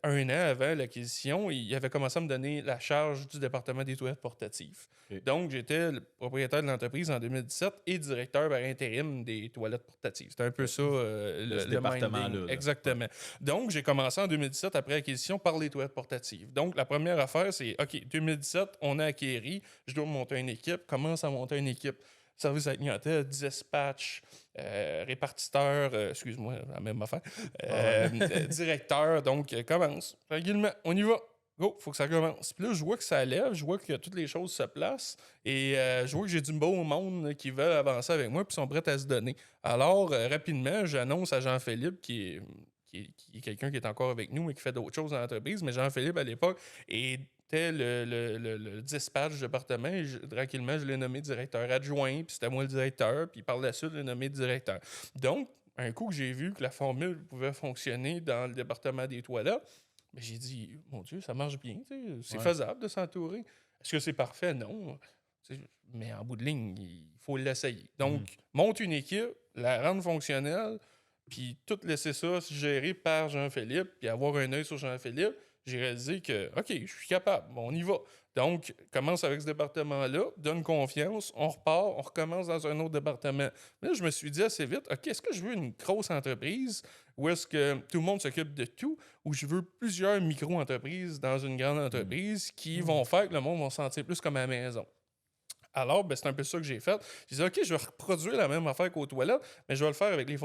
un an avant l'acquisition, il avait commencé à me donner la charge du département des toilettes portatives. Okay. Donc, j'étais le propriétaire de l'entreprise en 2017 et directeur par intérim des toilettes portatives. C'était un peu ça, le département-là. Exactement. Ouais. Donc, j'ai commencé en 2017 après l'acquisition par les toilettes portatives. Donc, la première affaire, c'est, OK, 2017, on a acquéri, je dois monter une équipe, commence à monter une équipe. Service à la clientèle, dispatch, répartiteur, excuse-moi, la même affaire, directeur, donc commence. Tranquillement, on y va. Go, faut que ça commence. Puis là, je vois que ça lève, je vois que toutes les choses se placent et je vois que j'ai du beau monde qui veut avancer avec moi puis sont prêts à se donner. Alors, rapidement, j'annonce à Jean-Philippe qui est quelqu'un qui est encore avec nous et qui fait d'autres choses dans l'entreprise, mais Jean-Philippe, à l'époque, était le dispatch du département et tranquillement, je l'ai nommé directeur adjoint, puis c'était moi le directeur, puis par la suite, je l'ai nommé directeur. Donc, un coup que j'ai vu que la formule pouvait fonctionner dans le département des toilettes, ben, j'ai dit, mon Dieu, ça marche bien, c'est faisable de s'entourer. Est-ce que c'est parfait? Non. Mais en bout de ligne, il faut l'essayer. Donc, monte une équipe, la rendre fonctionnelle, puis tout laisser ça gérer par Jean-Philippe, puis avoir un œil sur Jean-Philippe. J'ai réalisé que, OK, je suis capable, on y va. Donc, commence avec ce département-là, donne confiance, on repart, on recommence dans un autre département. Mais là, je me suis dit assez vite, OK, est-ce que je veux une grosse entreprise ou est-ce que tout le monde s'occupe de tout ou je veux plusieurs micro-entreprises dans une grande entreprise qui vont faire que le monde va se sentir plus comme à la maison? Alors, ben, c'est un peu ça que j'ai fait. J'ai dit, OK, je vais reproduire la même affaire qu'aux toilettes, mais je vais le faire avec les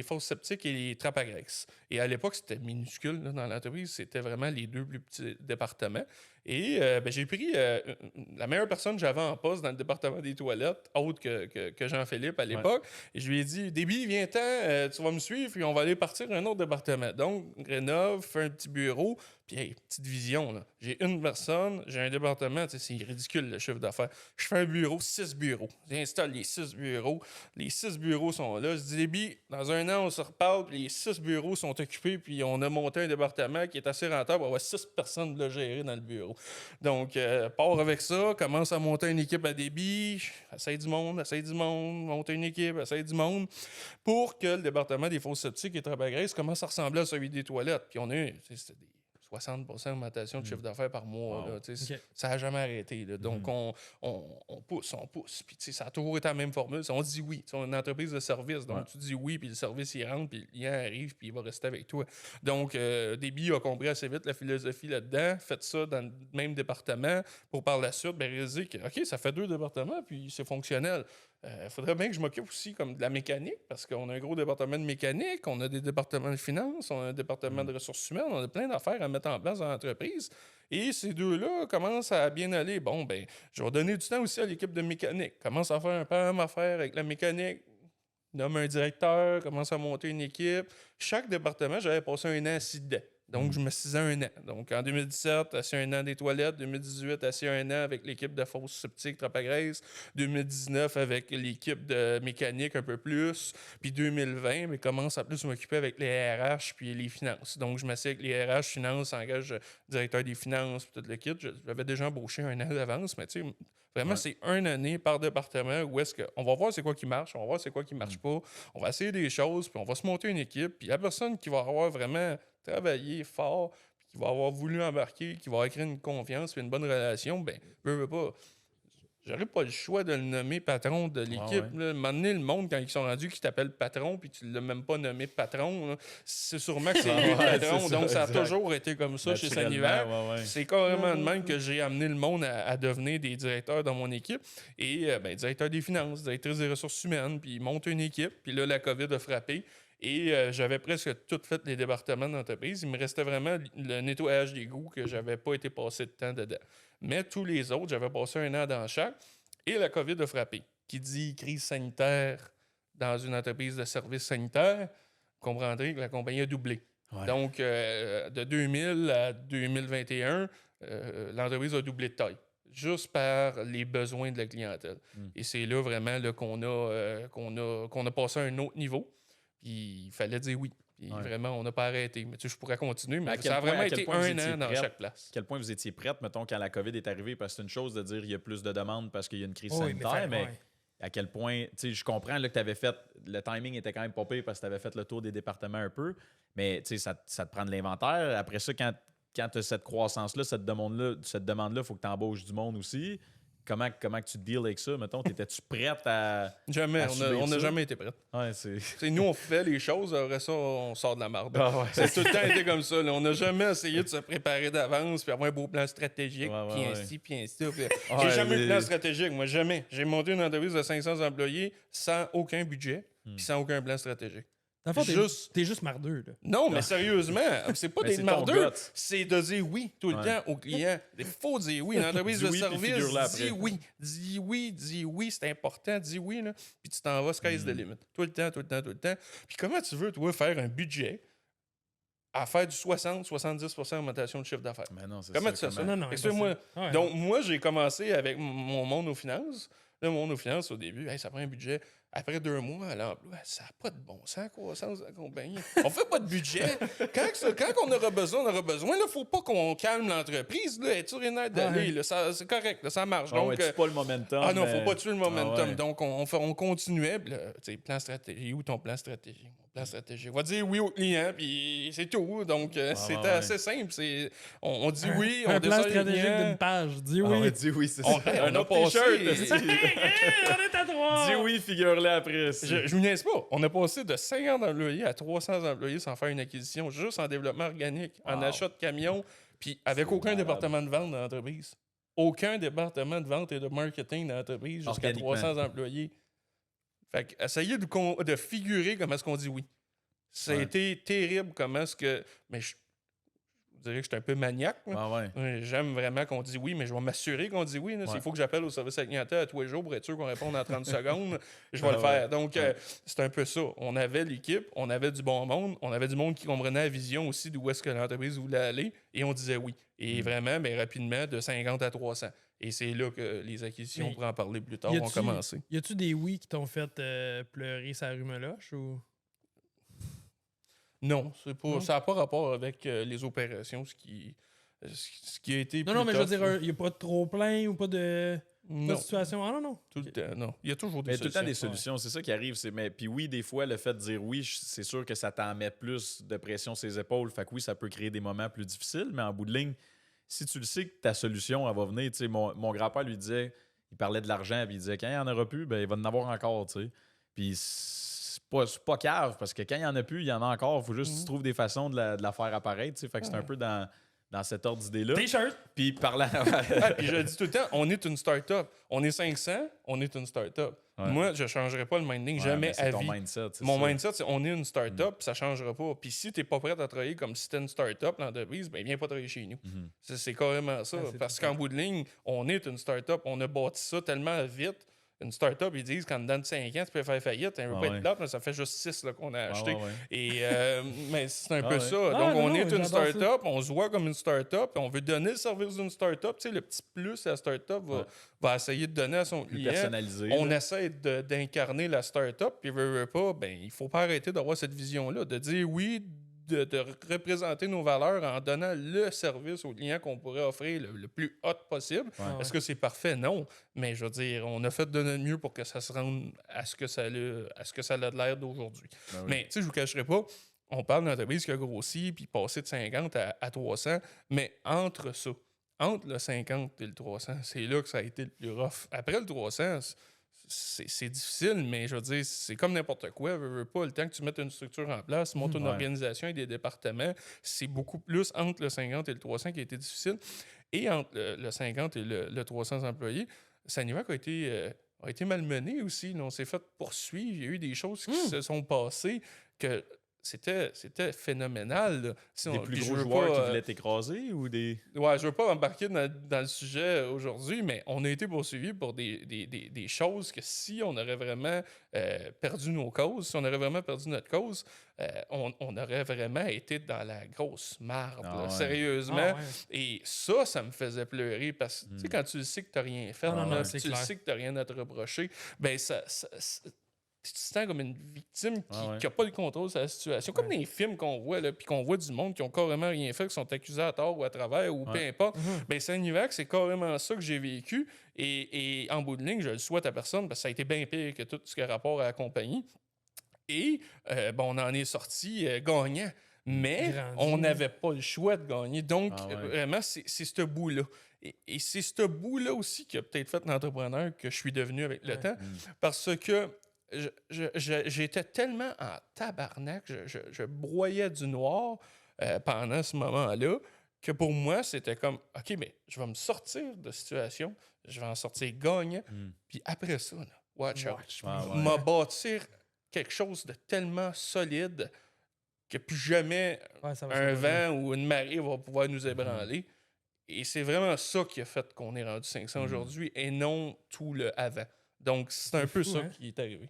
fosses septiques et les trappes à graisse. Et à l'époque, c'était minuscule là, dans l'entreprise. C'était vraiment les deux plus petits départements. Et ben, j'ai pris la meilleure personne que j'avais en poste dans le département des toilettes, autre que Jean-Philippe à l'époque. Et je lui ai dit, Déby, viens-t'en, tu vas me suivre, puis on va aller partir à un autre département. Donc, rénove, fais un petit bureau. Puis, hey, petite vision, là. J'ai une personne, j'ai un département, tu sais, c'est ridicule le chiffre d'affaires. Je fais un bureau, 6 bureaux. J'installe les 6 bureaux. Les 6 bureaux sont là. Je dis, Déby, dans un an, on se reparle, puis les 6 bureaux sont occupés, puis on a monté un département qui est assez rentable. On va avoir 6 personnes de le gérer dans le bureau. Donc, pars avec ça, commence à monter une équipe à Déby, essaye du monde, monter une équipe, essaye du monde, pour que le département des fosses septiques et trappes à graisse commence à ressembler à celui des toilettes. Puis on a eu, c'était des 60% d'augmentation de chiffre d'affaires par mois. Wow. Là, OK. ça n'a jamais arrêté. Là. Donc, on pousse. Puis, ça a toujours été la même formule. On dit oui. On est une entreprise de service. Donc, tu dis oui, puis le service, il rentre, puis le client arrive, puis il va rester avec toi. Donc, Déby a compris assez vite la philosophie là-dedans. Faites ça dans le même département pour par la suite réaliser que, OK, ça fait 2 départements, puis c'est fonctionnel. Il faudrait bien que je m'occupe aussi comme de la mécanique, parce qu'on a un gros département de mécanique, on a des départements de finances, on a un département de ressources humaines, on a plein d'affaires à mettre en place dans l'entreprise. Et ces deux-là commencent à bien aller. Bon, ben, je vais donner du temps aussi à l'équipe de mécanique. Commence à faire un peu la même affaire avec la mécanique. Nomme un directeur, commence à monter une équipe. Chaque département, j'avais passé un an assis dedans. Donc, je me m'assisais un an. Donc, en 2017, assis un an des toilettes. 2018, assis un an avec l'équipe de fosses septiques, trappes à graisse. 2019, avec l'équipe de mécanique un peu plus. Puis 2020, mais commence à plus m'occuper avec les RH puis les finances. Donc, je m'assieds avec les RH, finances, engage directeur des finances, puis tout le kit. J'avais déjà embauché un an d'avance, mais tu sais, vraiment, c'est une année par département où est-ce qu'on va voir c'est quoi qui marche, on va voir c'est quoi qui marche pas. On va essayer des choses, puis on va se monter une équipe. Puis la personne qui va avoir vraiment travaillé fort, puis qui va avoir voulu embarquer, qui va avoir créé une confiance et une bonne relation, ben, veux pas. J'aurais pas le choix de le nommer patron de l'équipe. Ouais. À un moment donné, le monde, quand ils sont rendus, qui t'appellent patron, puis tu l'as même pas nommé patron, là, c'est sûrement que c'est lui le patron. c'est Donc, ça a exact. toujours été comme ça chez Naturellement, Saniver. ouais. C'est carrément de même que j'ai amené le monde à devenir des directeurs dans mon équipe. Et ben, directeur des finances, directrice des ressources humaines, puis ils montent une équipe. Puis là, la COVID a frappé. Et j'avais presque tout fait les départements d'entreprise. Il me restait vraiment le nettoyage d'égouts que j'avais pas été passé de temps dedans. Mais tous les autres, j'avais passé un an dans chaque. Et la COVID a frappé. Qui dit crise sanitaire dans une entreprise de services sanitaires, vous comprendrez que la compagnie a doublé. Ouais. Donc, de 2000 à 2021, l'entreprise a doublé de taille. Juste par les besoins de la clientèle. Et c'est là vraiment là, qu'on a passé à un autre niveau. Puis il fallait dire oui. Puis vraiment, on n'a pas arrêté. Mais tu sais, je pourrais continuer, mais ça a vraiment été un an dans chaque place. À quel point vous étiez prête, mettons, quand la COVID est arrivée? Parce que c'est une chose de dire qu'il y a plus de demandes parce qu'il y a une crise sanitaire, mais à quel point, tu sais, je comprends là, que tu avais fait, le timing était quand même pas pire parce que tu avais fait le tour des départements un peu, mais tu sais, ça te prend de l'inventaire. Après ça, quand tu as cette croissance-là, cette demande-là, il faut que tu embauches du monde aussi. Comment que tu deals avec ça? Mettons, étais-tu prête à. Jamais. On n'a jamais été prête. Ouais, nous, on fait les choses, après ça, on sort de la marde. Ah ouais. C'est tout le temps été comme ça. Là. On n'a jamais essayé de se préparer d'avance puis avoir un beau plan stratégique, puis ouais. ainsi, puis ainsi. J'ai jamais eu de plan stratégique, moi, jamais. J'ai monté une entreprise de 500 employés sans aucun budget puis sans aucun plan stratégique. Dans le fond, t'es juste mardeux, là. Non, mais sérieusement, c'est pas Mais des c'est mardeux, ton guts. c'est de dire oui tout le temps aux clients. Il faut dire oui. Une entreprise Dis de oui, puis service, figure-la après. dis oui, c'est important, dis oui, là. Puis tu t'en vas, sky's the limit. Tout le temps. Puis comment tu veux, toi, faire un budget à faire du 60-70% d'augmentation de chiffre d'affaires? Mais non, c'est Comment tu fais ça? Non, Explique-moi. ouais. Donc, moi, j'ai commencé avec mon monde aux finances. Là, mon monde aux finances, au début, ça prend un budget. Après 2 mois à l'emploi, ça n'a pas de bon sens, la croissance de la compagnie. On fait pas de budget. Quand on aura besoin, on aura besoin. Il ne faut pas qu'on calme l'entreprise. Là, être sur une aide d'aller. Là, c'est correct, là, ça marche. Donc, Donc, tue pas le momentum. non, faut pas tuer le momentum. ouais. Donc, on continuait. Puis là, plan stratégie. Où ton plan stratégie? Mon la stratégie. On va dire oui au client, puis c'est tout. Donc, c'était assez simple. On dit oui, on Un plan descend les stratégique clients. d'une page. Dis Ah, oui. ouais, dis oui, c'est On- ça. on Un a autre passé- t-shirt. On est à 3. Dis oui, figure-le après. Je vous niaise pas. On a passé de 50 employés à 300 employés sans faire une acquisition, juste en développement organique, en Wow. achat de camions, puis avec C'est aucun malade. département de vente dans l'entreprise. Aucun département de vente et de marketing dans l'entreprise, jusqu'à Organiquement. 300 employés. Fait que essayez de figurer comment est-ce qu'on dit oui. Ça a Ouais. été terrible comment est-ce que... Mais je dirais que je suis un peu maniaque. Moi. Ah ouais. Ouais, j'aime vraiment qu'on dise oui, mais je vais m'assurer qu'on dit oui. Là. Ouais. S'il faut que j'appelle au service à la clientèle à tous les jours pour être sûr qu'on réponde en 30 secondes, je vais Ah le faire. ouais. Donc, c'est un peu ça. On avait l'équipe, on avait du bon monde, on avait du monde qui comprenait la vision aussi d'où est-ce que l'entreprise voulait aller, et on disait oui. Et vraiment, mais rapidement, de 50 à 300. Et c'est là que les acquisitions, Mais on pourra en parler plus tard, y ont a-tu- commencé. Y a-tu des oui qui t'ont fait pleurer sa rue Meloche ou. Non, c'est pas, Non? ça n'a pas rapport avec les opérations, ce qui a été Non, plus non, mais je veux tough, dire, là. il n'y a pas de trop-plein ou pas de Non, situation. Ah non, non. tout le temps, non. Il y a toujours des Mais tout le temps des solutions. solutions, c'est ça qui arrive. Mais puis oui, des fois, le fait de dire oui, c'est sûr que ça t'en met plus de pression sur les épaules. Fait que oui, ça peut créer des moments plus difficiles, mais en bout de ligne, si tu le sais que ta solution, elle va venir, tu sais, mon grand-père lui disait, il parlait de l'argent, puis il disait, quand il n'y en aura plus, ben, il va en avoir encore, tu sais. Puis c'est pas cave, parce que quand il n'y en a plus, il y en a encore. Il faut juste que tu trouves des façons de la faire apparaître, tu sais. Fait que c'est un peu dans cet ordre d'idée-là. T-shirt. Puis parlant... Ah, puis je le dis tout le temps, on est une start-up. On est 500, on est une start-up. Ouais. Moi, je ne changerai pas le minding, Ouais, jamais mais c'est à ton vie. mindset, c'est Mon ça. mindset, c'est on est une start-up, puis ça ne changera pas. Puis si tu n'es pas prêt à travailler comme si tu une start-up, l'entreprise, ben viens pas travailler chez nous. Mhm. C'est carrément ça. Ah, c'est parce tout qu'en bout de ligne, on est une start-up. On a bâti ça tellement vite. Une start-up, ils disent qu'en dedans de 5 ans, tu peux faire faillite. Elle veut Ah pas ouais. être plate, mais ça fait juste 6 là, qu'on a acheté. ouais. Et, mais c'est un Ah peu ouais. ça. Ah, Donc, non, on non, est une j'adore ça. start-up, on se voit comme une start-up, et on veut donner le service d'une start-up. Tu sais, le petit plus à la start-up va essayer de donner à son Plus client. personnalisé. On là. essaie d'incarner la start-up, puis veut pas, ben, il faut pas arrêter d'avoir cette vision-là, de dire oui, de représenter nos valeurs en donnant le service au client qu'on pourrait offrir le plus hot possible. Ouais. Est-ce que c'est parfait? Non. Mais je veux dire, on a fait de notre mieux pour que ça se rende à ce que ça a de l'air d'aujourd'hui. Ben oui. Mais tu sais, je vous cacherai pas, on parle d'une entreprise qui a grossi puis passé de 50 à 300, mais entre ça, entre le 50 et le 300, c'est là que ça a été le plus rough. Après le 300, c'est difficile, mais je veux dire, c'est comme n'importe quoi. Veux pas, le temps que tu mettes une structure en place, monter une Ouais. organisation et des départements, c'est beaucoup plus entre le 50 et le 300 qui a été difficile. Et entre le 50 et le 300 employés, Sanivac a été malmené aussi. Là. On s'est fait poursuivre. Il y a eu des choses qui se sont passées que c'était phénoménal. Là. Si Des on- plus puis je gros veux joueurs pas, qui voulaient t'écraser ou des... Ouais, je veux pas embarquer dans le sujet aujourd'hui, mais on a été poursuivis pour des choses que si on aurait vraiment perdu nos causes, si on aurait vraiment perdu notre cause, on aurait vraiment été dans la grosse marde, Ah là, ouais. sérieusement. Ah ouais. Et ça me faisait pleurer parce que, tu sais, quand tu le sais que t'as rien fait, Ah non, là, non, c'est tu le clair. sais que t'as rien à te reprocher, ben tu te sens comme une victime qui Ah ouais. n'a pas le contrôle sur la situation. Comme dans les films qu'on voit, là, puis qu'on voit du monde qui ont carrément rien fait, qui sont accusés à tort ou à travers, ou peu Ouais. importe. Ben, Sanivac, c'est carrément ça que j'ai vécu. Et en bout de ligne, je le souhaite à personne, parce que ça a été bien pire que tout ce qui a rapport à la compagnie. Et bon, on en est sorti gagnant. Mais Grandi. on n'avait pas le choix de gagner. Donc, Ah ouais. vraiment, c'est ce bout-là. Et c'est ce bout-là aussi qui a peut-être fait l'entrepreneur que je suis devenu avec le Ouais. temps. Parce que j'étais tellement en tabarnak, je broyais du noir pendant ce moment-là, que pour moi, c'était comme, OK, mais je vais me sortir de situation, je vais en sortir gagnant, puis après ça, là, watch out. Ah ouais. M'a bâtir quelque chose de tellement solide que plus jamais Ouais, ça va un se vent ou une marée va pouvoir nous ébranler. Et c'est vraiment ça qui a fait qu'on est rendu 500 aujourd'hui et non tout le avant. Donc, c'est un peu fou, ça hein? qui est arrivé.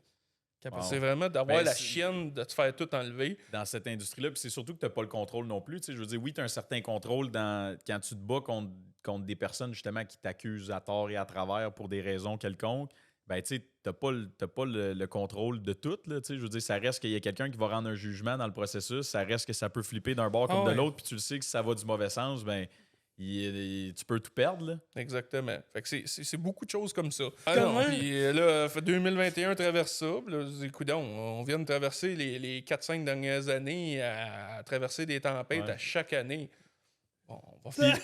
Capable. Wow. C'est vraiment d'avoir Ben, la c'est- chienne de te faire tout enlever. Dans cette industrie-là, puis c'est surtout que tu n'as pas le contrôle non plus. Tu sais, je veux dire, oui, tu as un certain contrôle quand tu te bats contre des personnes justement qui t'accusent à tort et à travers pour des raisons quelconques. Ben, tu sais, t'as pas le contrôle de tout, là, tu sais. Je veux dire, ça reste qu'il y a quelqu'un qui va rendre un jugement dans le processus, ça reste que ça peut flipper d'un bord comme Ah de ouais. l'autre, puis tu le sais que si ça va du mauvais sens, ben, tu peux tout perdre. Là. Exactement. Fait que c'est beaucoup de choses comme ça. Comment? Puis là, 2021 traverse ça. Puis là, je dis, coudonc, on vient de traverser les 4-5 dernières années à traverser des tempêtes à chaque année. Bon, on va finir.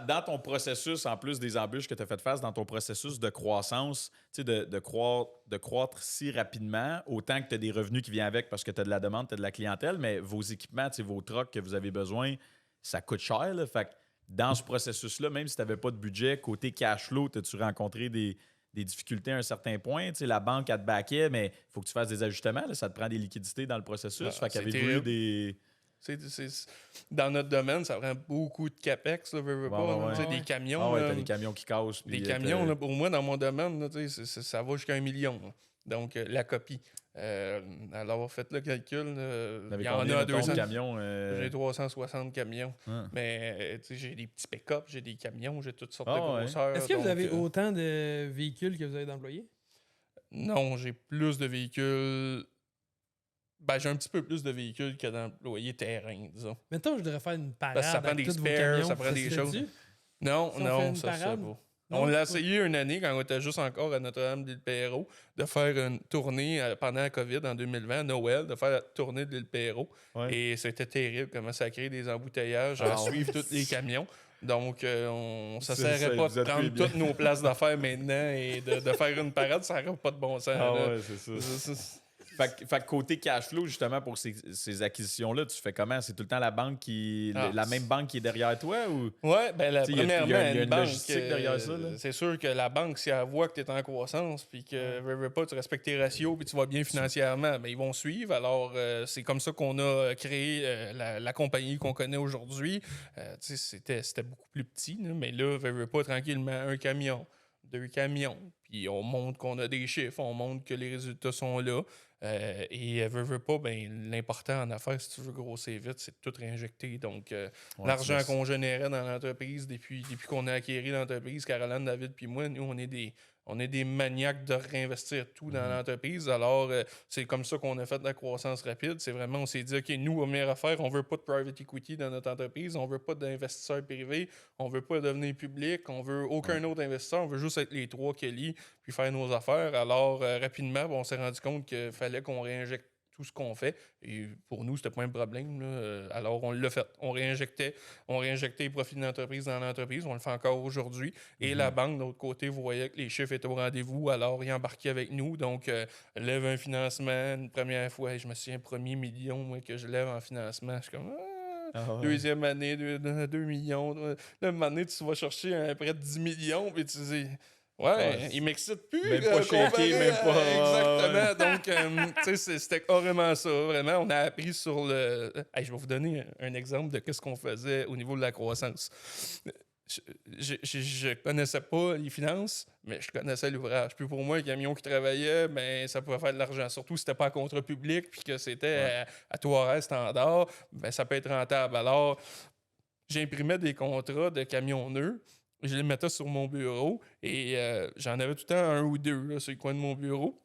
Dans ton processus, en plus des embûches que tu as fait face, dans ton processus de croissance, tu sais, de croître si rapidement, autant que tu as des revenus qui viennent avec parce que tu as de la demande, tu as de la clientèle, mais vos équipements, tu sais, vos trucks que vous avez besoin, ça coûte cher. Là. Fait que dans ce processus-là, même si tu n'avais pas de budget, côté cash flow, as-tu rencontré des difficultés à un certain point? Tu sais, la banque, elle te backait, mais il faut que tu fasses des ajustements. Là, ça te prend des liquidités dans le processus. Ah, fait qu'avez-vous terrible. eu des... Dans notre domaine, ça prend beaucoup de capex, là, veux pas. Ouais. Tu sais, des camions. Ah ouais, là, t'as des camions qui cassent. des puis, camions, là, pour moi, dans mon domaine, là, tu sais, ça va jusqu'à 1 million. Là. Donc, la copie. Alors, faites le calcul. Il y en a à 200 camions. J'ai 360 camions. Ah. Mais tu sais, j'ai des petits pick-up, j'ai des camions, j'ai toutes sortes Ah de ouais. grosseurs. Est-ce que vous donc, avez autant de véhicules que vous avez d'employés? Non, j'ai plus de véhicules. Ben, j'ai un petit peu plus de véhicules que d'employés terrain, disons. Mettons, je devrais faire une parade. Parce que ça prend avec des tous vos spares, camions, ça prend des se choses. fait-tu? Non, Si on fait non, une ça se fait parade? pas. Non, On l'a c'est pas- essayé une année quand on était juste encore à Notre-Dame de l'île Perrot de faire une tournée pendant la COVID en 2020, à Noël, de faire la tournée de l'île Perrot. Ouais. Et c'était terrible comment ça a créé des embouteillages Ah, à suivre tous les camions. Donc, on ne C'est s'asserrait ça, pas vous de êtes prendre pris bien. toutes nos places d'affaires maintenant et de faire une parade, ça n'aurait pas de bon sens. Ah là. ouais, c'est ça. Fait que côté cash flow, justement, pour ces acquisitions-là, tu fais comment? C'est tout le temps la banque la même banque qui est derrière toi ou? Ouais, ben T'sais, il y a premièrement, une une banque, logistique derrière ça, là. c'est sûr que la banque, si elle voit que tu es en croissance, puis que veux pas, tu respectes tes ratios, puis tu vas bien financièrement, ben, ils vont suivre. Alors, c'est comme ça qu'on a créé la compagnie qu'on connaît aujourd'hui. C'était beaucoup plus petit, là, mais là, veux pas, tranquillement, un camion, 2 camions, puis on montre qu'on a des chiffres, on montre que les résultats sont là. Et veux pas, ben, l'important en affaires, si tu veux grossir vite, c'est de tout réinjecter. Donc, l'argent qu'on générait dans l'entreprise depuis qu'on a acquis l'entreprise, Caroline, David puis moi, nous, on est des maniaques de réinvestir tout dans l'entreprise. Alors, c'est comme ça qu'on a fait de la croissance rapide. C'est vraiment, on s'est dit, OK, nous, première affaire, on veut pas de private equity dans notre entreprise, on veut pas d'investisseurs privés, on veut pas devenir public, on veut aucun autre investisseur, on veut juste être les 3 Kelly puis faire nos affaires. Alors, rapidement, on s'est rendu compte qu'il fallait qu'on réinjecte tout ce qu'on fait. Et pour nous, c'était pas un problème. Là. Alors, on l'a fait. On réinjectait les profits de l'entreprise dans l'entreprise. On le fait encore aujourd'hui. Et la banque, de l'autre côté, voyait que les chiffres étaient au rendez-vous. Alors, ils embarquaient avec nous. Donc, lève un financement. Une première fois, je me souviens, 1er million moi, que je lève en financement. Je suis comme... Deuxième année, 2 millions. Là, un moment donné, tu vas chercher un prêt de 10 millions. Puis tu dis... Ouais, il m'excite plus. Même pas shaké, même pas. Exactement. Donc, tu sais, c'était carrément ça. Vraiment, on a appris sur le. Hey, je vais vous donner un exemple de ce qu'on faisait au niveau de la croissance. Je connaissais pas les finances, mais je connaissais l'ouvrage. Puis pour moi, un camion qui travaillait, ben ça pouvait faire de l'argent. Surtout si c'était pas à contrat public, puis que c'était à taux horaire standard, ben ça peut être rentable. Alors, j'imprimais des contrats de camionneurs. Je les mettais sur mon bureau et j'en avais tout le temps un ou deux là, sur le coin de mon bureau.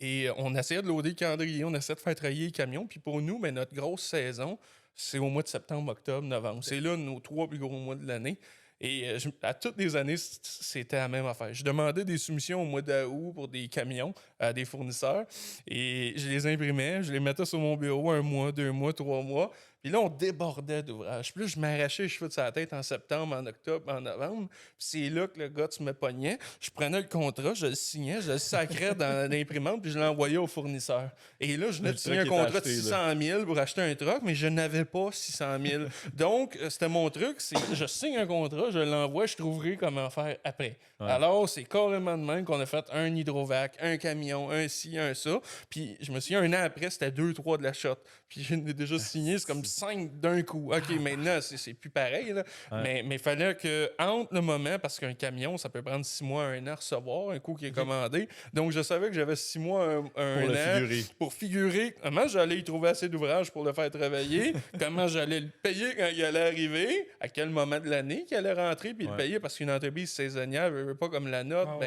Et on essayait de loader le calendrier, on essayait de faire travailler les camions. Puis pour nous, notre grosse saison, c'est au mois de septembre, octobre, novembre. C'est là nos 3 plus gros mois de l'année. Et à toutes les années, c'était la même affaire. Je demandais des soumissions au mois d'août pour des camions à des fournisseurs et je les imprimais, je les mettais sur mon bureau 1 mois, 2 mois, 3 mois. Puis là, on débordait d'ouvrages. Puis là, je m'arrachais les cheveux de sa tête en septembre, en octobre, en novembre. Puis c'est là que le gars, tu me pognais. Je prenais le contrat, je le signais, je le sacrais dans l'imprimante, puis je l'envoyais au fournisseur. Et là, je venais de signer un contrat de 600 000 pour acheter un truck, mais je n'avais pas 600 000. Donc, c'était mon truc, c'est je signe un contrat, je l'envoie, je trouverai comment faire après. Ouais. Alors, c'est carrément de même qu'on a fait un hydrovac, un camion, un ci, un ça. Puis je me souviens, 1 an après, c'était 2-3 de la shot. Puis je l'ai déjà signé, c'est comme 5 d'un coup. OK, maintenant, c'est plus pareil. Là. Ouais. Mais il fallait que, entre le moment, parce qu'un camion, ça peut prendre 6 mois, 1 an à recevoir, un coup qui est commandé. Donc, je savais que j'avais 6 mois, un an pour figurer comment j'allais y trouver assez d'ouvrages pour le faire travailler, comment j'allais le payer quand il allait arriver, à quel moment de l'année qu'il allait rentrer, puis le payer, parce qu'une entreprise saisonnière, pas comme la nôtre,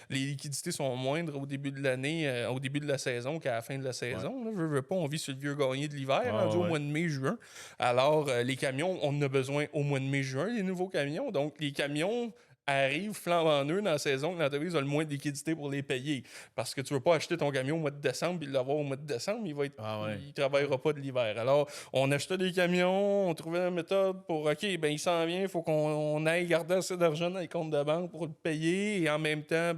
les liquidités sont moindres au début de l'année, au début de la saison qu'à la fin de la saison. Là, pas, on vit sur le vieux gagné de l'hiver, rendu au mois de mai, juin. juin. Alors, les camions, on en a besoin au mois de mai, juin, les nouveaux camions. Donc, les camions arrivent flambant neufs dans la saison que l'entreprise a le moins de liquidité pour les payer. Parce que tu veux pas acheter ton camion au mois de décembre et l'avoir au mois de décembre, il travaillera pas de l'hiver. Alors, on achetait des camions, on trouvait une méthode pour, OK, ben il s'en vient, il faut qu'on aille garder assez d'argent dans les comptes de banque pour le payer. Et en même temps,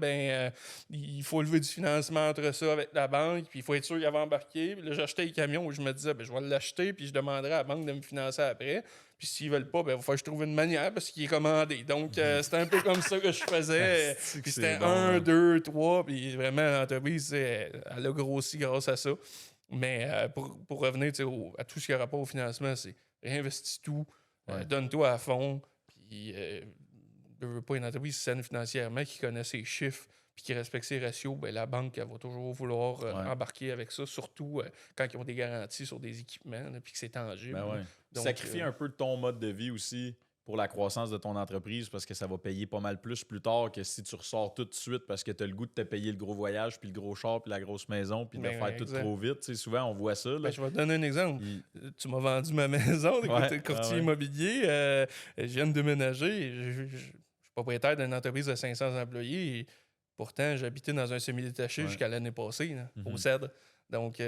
il faut lever du financement entre ça avec la banque, puis il faut être sûr qu'il va embarquer. Puis là, j'achetais les camions où je me disais, je vais l'acheter, puis je demanderai à la banque de me financer après. Puis s'ils veulent pas, il va falloir que je trouve une manière parce qu'il est commandé. Donc, c'était un peu comme ça que je faisais. Puis c'était 1, 2, 3. Puis vraiment, l'entreprise, elle a grossi grâce à ça. Mais pour revenir à tout ce qui a rapport au financement, c'est réinvestis tout, donne-toi à fond. Puis, je veux pas une entreprise saine financièrement qui connaît ses chiffres puis qui respecte ses ratios, la banque elle va toujours vouloir embarquer avec ça, surtout quand ils ont des garanties sur des équipements puis que c'est tangible. Donc, sacrifier un peu de ton mode de vie aussi pour la croissance de ton entreprise parce que ça va payer pas mal plus tard que si tu ressors tout de suite parce que tu as le goût de te payer le gros voyage, puis le gros char, puis la grosse maison, puis de faire tout trop vite. T'sais, souvent, on voit ça. Là. Je vais te donner un exemple. Tu m'as vendu ma maison, t'es courtier immobilier, je viens de déménager, je suis propriétaire d'une entreprise de 500 employés et pourtant, j'habitais dans un semi-détaché jusqu'à l'année passée, là, au Cèdre. Donc,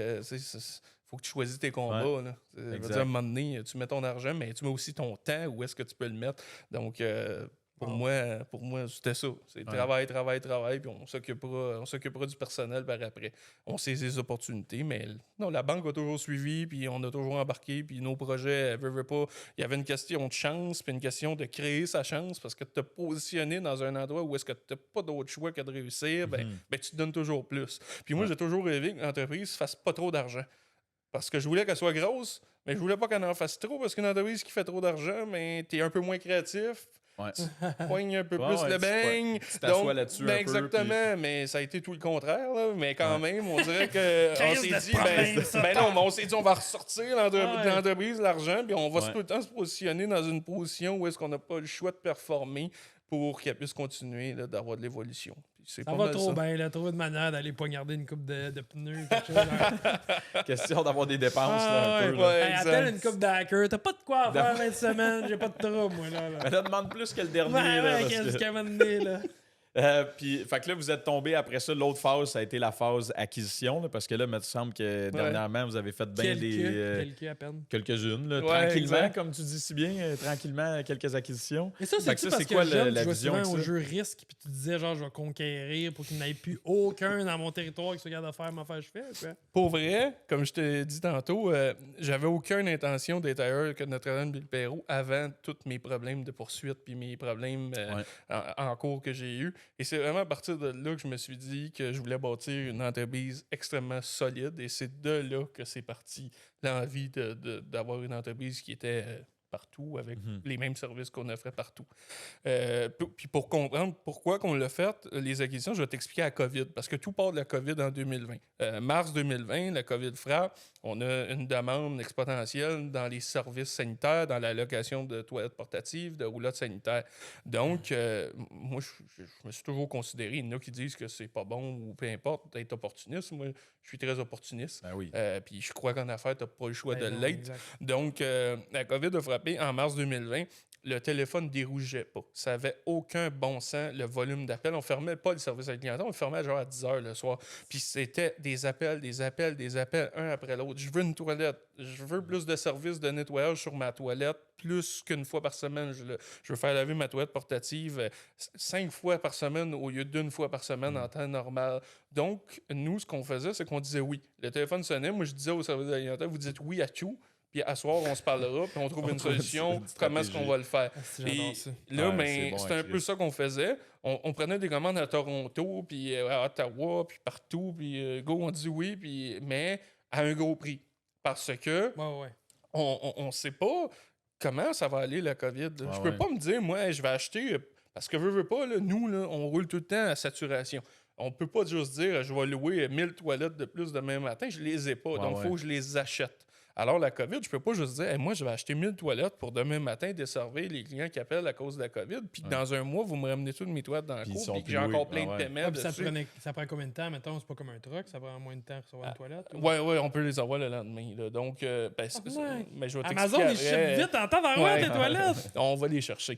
faut que tu choisisses tes combats. Là. À un moment donné, tu mets ton argent, mais tu mets aussi ton temps. Où est-ce que tu peux le mettre? Donc, pour moi, c'était ça. C'est travail, puis on s'occupera du personnel par après. On saisit les opportunités, mais non, la banque a toujours suivi, puis on a toujours embarqué, puis nos projets, veut pas. Il y avait une question de chance, puis une question de créer sa chance, parce que te positionner dans un endroit où est-ce que tu n'as pas d'autre choix que de réussir, tu te donnes toujours plus. Puis moi, j'ai toujours rêvé que l'entreprise ne fasse pas trop d'argent. Parce que je voulais qu'elle soit grosse, mais je voulais pas qu'elle en fasse trop, parce qu'une entreprise qui fait trop d'argent, t'es un peu moins créatif. Tu poignes un peu plus le beigne. Tu t'assois là-dessus un peu. Exactement, mais ça a été tout le contraire. Là. Mais quand même, on dirait qu'on s'est dit, on va ressortir l'entreprise, l'argent, puis on va tout le temps se positionner dans une position où est-ce qu'on n'a pas le choix de performer pour qu'elle puisse continuer d'avoir de l'évolution. Ça va trop bien, là. Trouver de manière d'aller poignarder une coupe de pneus, quelque chose. Question d'avoir des dépenses, un peu. Appelle une coupe d'hacker. T'as pas de quoi faire 20 semaines, j'ai pas de trouble, moi, là. Mais là, demande plus que le dernier, qu'est-ce qu'elle m'a donné, là? Puis, fait que là, vous êtes tombé après ça. L'autre phase, ça a été la phase acquisition, là, parce que là, il me semble que dernièrement, vous avez fait bien quelques à peine. Quelques-unes, là, tranquillement, comme tu dis si bien, tranquillement, quelques acquisitions. Et ça, c'est quoi la vision? Tu jouais souvent au jeu risque, puis tu disais, genre, je vais conquérir pour qu'il n'y ait plus aucun dans mon territoire qui se regarde à faire ma affaire, je fais. Quoi. Pour vrai, comme je te dit tantôt, j'avais aucune intention d'être ailleurs que Notre-Dame-du-Pérou avant tous mes problèmes de poursuite puis mes problèmes en cours que j'ai eus. Et c'est vraiment à partir de là que je me suis dit que je voulais bâtir une entreprise extrêmement solide. Et c'est de là que c'est parti l'envie d'avoir une entreprise qui était partout avec les mêmes services qu'on offrait partout. Puis pour comprendre pourquoi qu'on l'a fait, les acquisitions, je vais t'expliquer à la COVID, parce que tout part de la COVID en 2020. Mars 2020, la COVID frappe, on a une demande exponentielle dans les services sanitaires, dans la location de toilettes portatives, de roulottes sanitaires. Donc, moi, je me suis toujours considéré, il y en a qui disent que c'est pas bon ou peu importe, d'être opportuniste. Moi, je suis très opportuniste. Puis je crois qu'en affaires, tu n'as pas le choix de l'être. Exact. Donc, la COVID a frappé en mars 2020. Le téléphone ne dérougeait pas. Ça n'avait aucun bon sens, le volume d'appels. On ne fermait pas le service à la clientèle, on le fermait genre à 10 h le soir. Puis c'était des appels, un après l'autre. Je veux une toilette. Je veux plus de services de nettoyage sur ma toilette, plus qu'une fois par semaine. Je veux faire laver ma toilette portative 5 fois par semaine au lieu d'1 fois par semaine en temps normal. Donc, nous, ce qu'on faisait, c'est qu'on disait oui. Le téléphone sonnait. Moi, je disais au service à la clientèle, vous dites oui à tout. Puis à soir, on se parlera, puis on trouve une solution. Comment est-ce qu'on va le faire? C'est un peu ça qu'on faisait. On prenait des commandes à Toronto, puis à Ottawa, puis partout, puis on dit oui, mais à un gros prix. Parce que on sait pas comment ça va aller, la COVID. Je peux pas me dire, moi, je vais acheter... Parce que veux pas, là, nous, là, on roule tout le temps à saturation. On peut pas juste dire, je vais louer 1000 toilettes de plus demain matin. Je les ai pas, donc il faut que je les achète. Alors, la COVID, je peux pas juste dire, hey, moi, je vais acheter 1000 toilettes pour demain matin desservir les clients qui appellent à cause de la COVID, puis que dans un mois, vous me ramenez toutes mes toilettes dans la cour, puis que j'ai encore plein de paiements dessus. Ça prend combien de temps, mettons? C'est pas comme un truck, ça prend moins de temps à recevoir une toilette? Ouais, on peut les avoir le lendemain. Là. Donc, mais je vais Amazon, ils shippent vite en temps d'envoi tes toilettes! On va les chercher.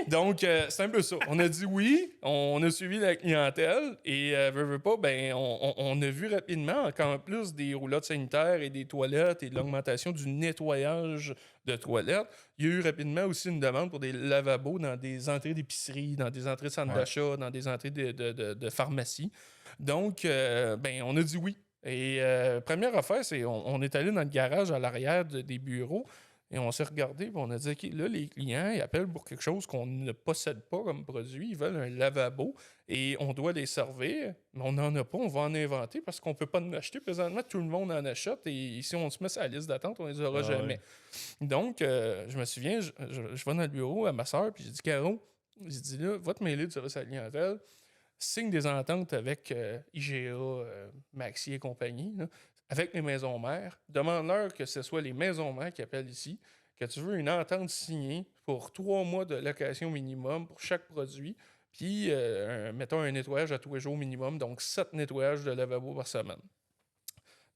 Donc, c'est un peu ça. On a dit oui, on a suivi la clientèle et veux pas, on a vu rapidement qu'en plus des roulottes sanitaires et des toilettes et de l'augmentation du nettoyage de toilettes, il y a eu rapidement aussi une demande pour des lavabos dans des entrées d'épicerie, dans des entrées de centres d'achat, dans des entrées de pharmacie. Donc, on a dit oui. Et première affaire, c'est on est allé dans le garage à l'arrière des bureaux et on s'est regardé et on a dit, OK, là, les clients, ils appellent pour quelque chose qu'on ne possède pas comme produit. Ils veulent un lavabo et on doit les servir, mais on n'en a pas, on va en inventer parce qu'on ne peut pas en acheter. Présentement, tout le monde en achète et si on se met sur la liste d'attente, on ne les aura jamais. Donc, je me souviens, je vais dans le bureau à ma soeur puis j'ai dit, Caro, j'ai dit là, va te mêler du service à la clientèle, signe des ententes avec IGA, Maxi et compagnie, là, avec les maisons mères. Demande-leur que ce soit les maisons mères qui appellent ici, que tu veux une entente signée pour 3 mois de location minimum pour chaque produit, puis mettons un nettoyage à tous les jours minimum, donc 7 nettoyages de lavabo par semaine.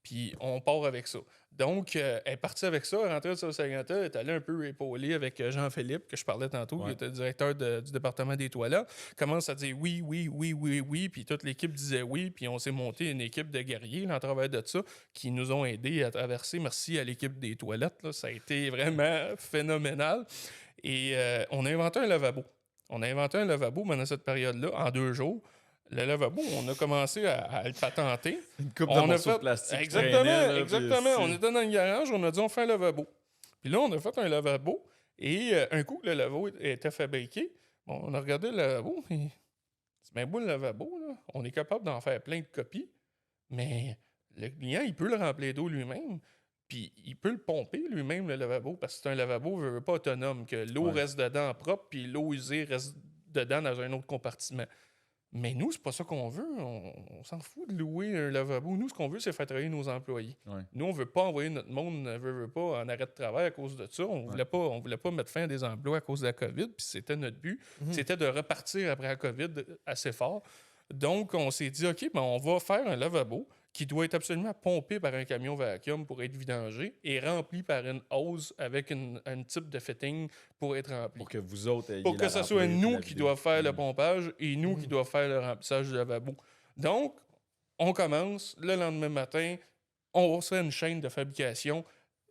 Puis on part avec ça. Donc, elle est partie avec ça, elle est rentrée sur le Saguenay, elle est allée un peu épauler avec Jean-Philippe, que je parlais tantôt, qui était le directeur du département des toilettes. Commence à dire oui, puis toute l'équipe disait oui, puis on s'est monté une équipe de guerriers là, en travers de ça, qui nous ont aidés à traverser. Merci à l'équipe des toilettes, là, ça a été vraiment phénoménal. Et on a inventé un lavabo. On a inventé un lavabo pendant cette période-là, en 2 jours. Le lavabo, on a commencé à le patenter. Une coupe de morceaux de plastique. Exactement. On était dans le garage, on a dit on fait un lavabo. Puis là, on a fait un lavabo. Et un coup que le lavabo était fabriqué, on a regardé le lavabo. Et c'est bien beau le lavabo. Là. On est capable d'en faire plein de copies. Mais le client, il peut le remplir d'eau lui-même. Puis il peut le pomper lui-même, le lavabo. Parce que c'est un lavabo pas autonome. Que l'eau reste dedans propre, puis l'eau usée reste dedans dans un autre compartiment. Mais nous, c'est pas ça qu'on veut. On s'en fout de louer un lavabo. Nous, ce qu'on veut, c'est faire travailler nos employés. Ouais. Nous, on veut pas envoyer notre monde veut pas en arrêt de travail à cause de ça. On voulait pas mettre fin à des emplois à cause de la COVID. Puis c'était notre but. C'était de repartir après la COVID assez fort. Donc, on s'est dit, OK, on va faire un lavabo qui doit être absolument pompé par un camion vacuum pour être vidangé et rempli par une hose avec un type de fitting pour être rempli. Pour que vous autres ayez pour que ce soit nous qui doivent faire le pompage et nous qui doivent faire le remplissage du lavabo. Donc, on commence le lendemain matin, on se fait une chaîne de fabrication,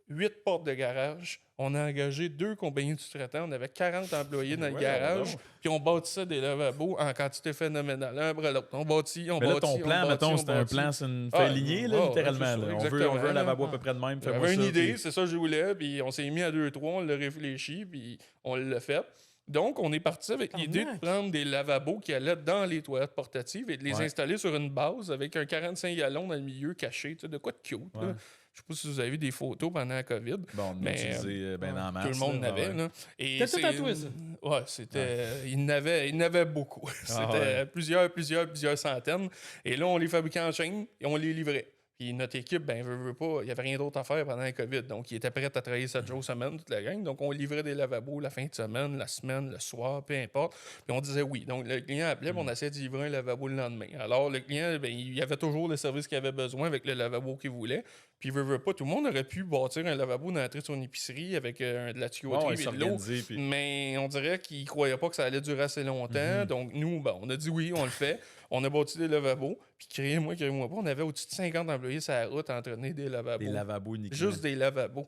8 portes de garage. On a engagé 2 compagnies de sous-traitants. On avait 40 employés dans le garage. Puis on bâtissait des lavabos en quantité phénoménale. Un après l'autre. On bâtit. Là, ton plan, mettons, c'était un plan, c'est une feuille lignée, littéralement. On veut un lavabo à peu près de même. J'avais une idée, c'est ça que je voulais. Puis on s'est mis à 2-3, on l'a réfléchi, puis on l'a fait. Donc, on est parti avec l'idée de prendre des lavabos qui allaient dans les toilettes portatives et de les installer sur une base avec un 45 gallons dans le milieu caché. Tu sais, de quoi de cute. Là. Je sais pas si vous avez vu des photos pendant la COVID. Bon, on utilisait en masse. Tout le monde l'avait. C'était tout tatoué, ça. Ouais, c'était... Il n'avait beaucoup. C'était plusieurs centaines. Et là, on les fabriquait en chaîne et on les livrait. Puis notre équipe, veut pas, il n'y avait rien d'autre à faire pendant la COVID. Donc, ils étaient prêts à travailler 7 jours semaine, toute la gang. Donc, on livrait des lavabos la fin de semaine, la semaine, le soir, peu importe. Puis on disait oui. Donc, le client appelait, puis on essayait de livrer un lavabo le lendemain. Alors, le client, il avait toujours le service qu'il avait besoin avec le lavabo qu'il voulait. Puis, veut pas, tout le monde aurait pu bâtir un lavabo dans l'entrée de son épicerie avec de la tuyauterie et de l'eau. Puis... Mais on dirait qu'ils ne croyaient pas que ça allait durer assez longtemps. Donc, nous, on a dit oui, on le fait. On a bâti des lavabos. Puis, créez-moi pas, on avait au-dessus de 50 employés sur la route à entraîner des lavabos. Des lavabos uniquement. Juste des lavabos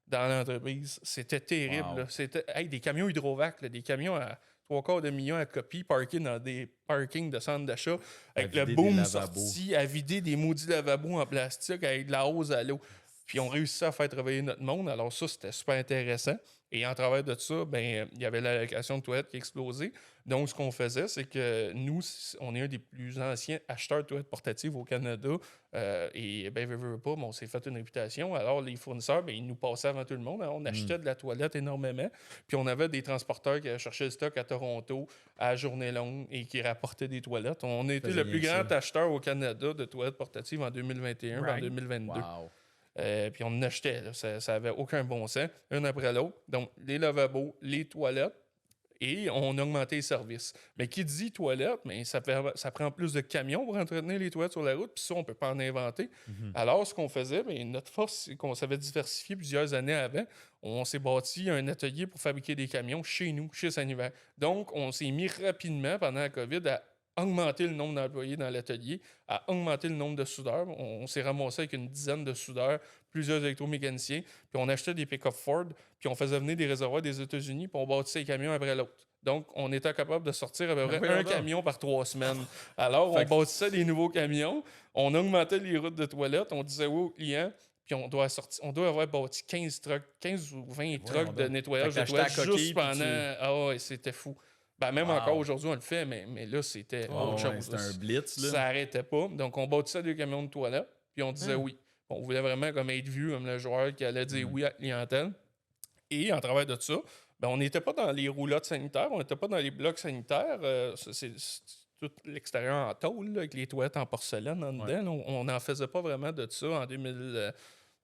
dans l'entreprise. C'était terrible. Wow. C'était des camions hydrovac, des camions à 3/4 million à copie, parkés dans des parkings de centres d'achat, avec le boom sorti, à vider des maudits lavabos en plastique avec de la hausse à l'eau. Puis on réussit à faire travailler notre monde. Alors ça, c'était super intéressant. Et en travers de ça, il y avait l'allocation de toilettes qui explosait. Donc, ce qu'on faisait, c'est que nous, on est un des plus anciens acheteurs de toilettes portatives au Canada. On s'est fait une réputation. Alors, les fournisseurs, ils nous passaient avant tout le monde. On achetait de la toilette énormément. Puis, on avait des transporteurs qui cherchaient le stock à Toronto à journée longue et qui rapportaient des toilettes. On a été le plus grand acheteur au Canada de toilettes portatives en 2021 et en 2022. Wow. Puis on en achetait. Là. Ça avait aucun bon sens, un après l'autre. Donc, les lavabos, les toilettes. Et on a augmenté les services. Mais qui dit toilette, mais ça prend plus de camions pour entretenir les toilettes sur la route, puis ça, on ne peut pas en inventer. Alors, ce qu'on faisait, notre force, c'est qu'on savait diversifier plusieurs années avant. On s'est bâti un atelier pour fabriquer des camions chez nous, chez Sanivac. Donc, on s'est mis rapidement, pendant la COVID, à augmenter le nombre d'employés dans l'atelier, à augmenter le nombre de soudeurs. On s'est ramassé avec une dizaine de soudeurs, plusieurs électromécaniciens, puis on achetait des pick-up Ford, puis on faisait venir des réservoirs des États-Unis, puis on bâtissait les camions après l'autre. Donc, on était capable de sortir à peu près un camion par 3 semaines. Alors, on bâtissait des nouveaux camions, on augmentait les routes de toilettes, on disait oui aux clients, puis on doit avoir bâti 15 ou 20 trucks de nettoyage de toilettes juste pendant... Ah ouais, c'était fou. Ben, même encore aujourd'hui, on le fait, mais là, c'était autre chose. C'était un blitz. Là. Ça n'arrêtait pas. Donc, on bâtissait des camions de toilette, puis on disait oui. On voulait vraiment comme être vu comme le joueur qui allait dire oui à la clientèle. Et en travers de ça, ben, on n'était pas dans les roulottes sanitaires, on n'était pas dans les blocs sanitaires. C'est tout l'extérieur en tôle, là, avec les toilettes en porcelaine en dedans. On n'en faisait pas vraiment de ça en 2000.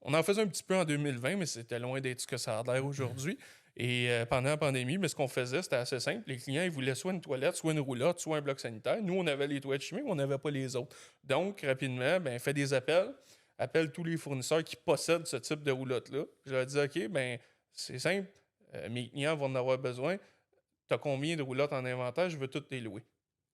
On en faisait un petit peu en 2020, mais c'était loin d'être ce que ça a l'air aujourd'hui. Et pendant la pandémie, mais ce qu'on faisait, c'était assez simple. Les clients, ils voulaient soit une toilette, soit une roulotte, soit un bloc sanitaire. Nous, on avait les toilettes chimiques, mais on n'avait pas les autres. Donc, rapidement, fais des appels. Appelle tous les fournisseurs qui possèdent ce type de roulotte-là. Je leur dis, OK, c'est simple. Mes clients vont en avoir besoin. Tu as combien de roulottes en inventaire? Je veux toutes les louer.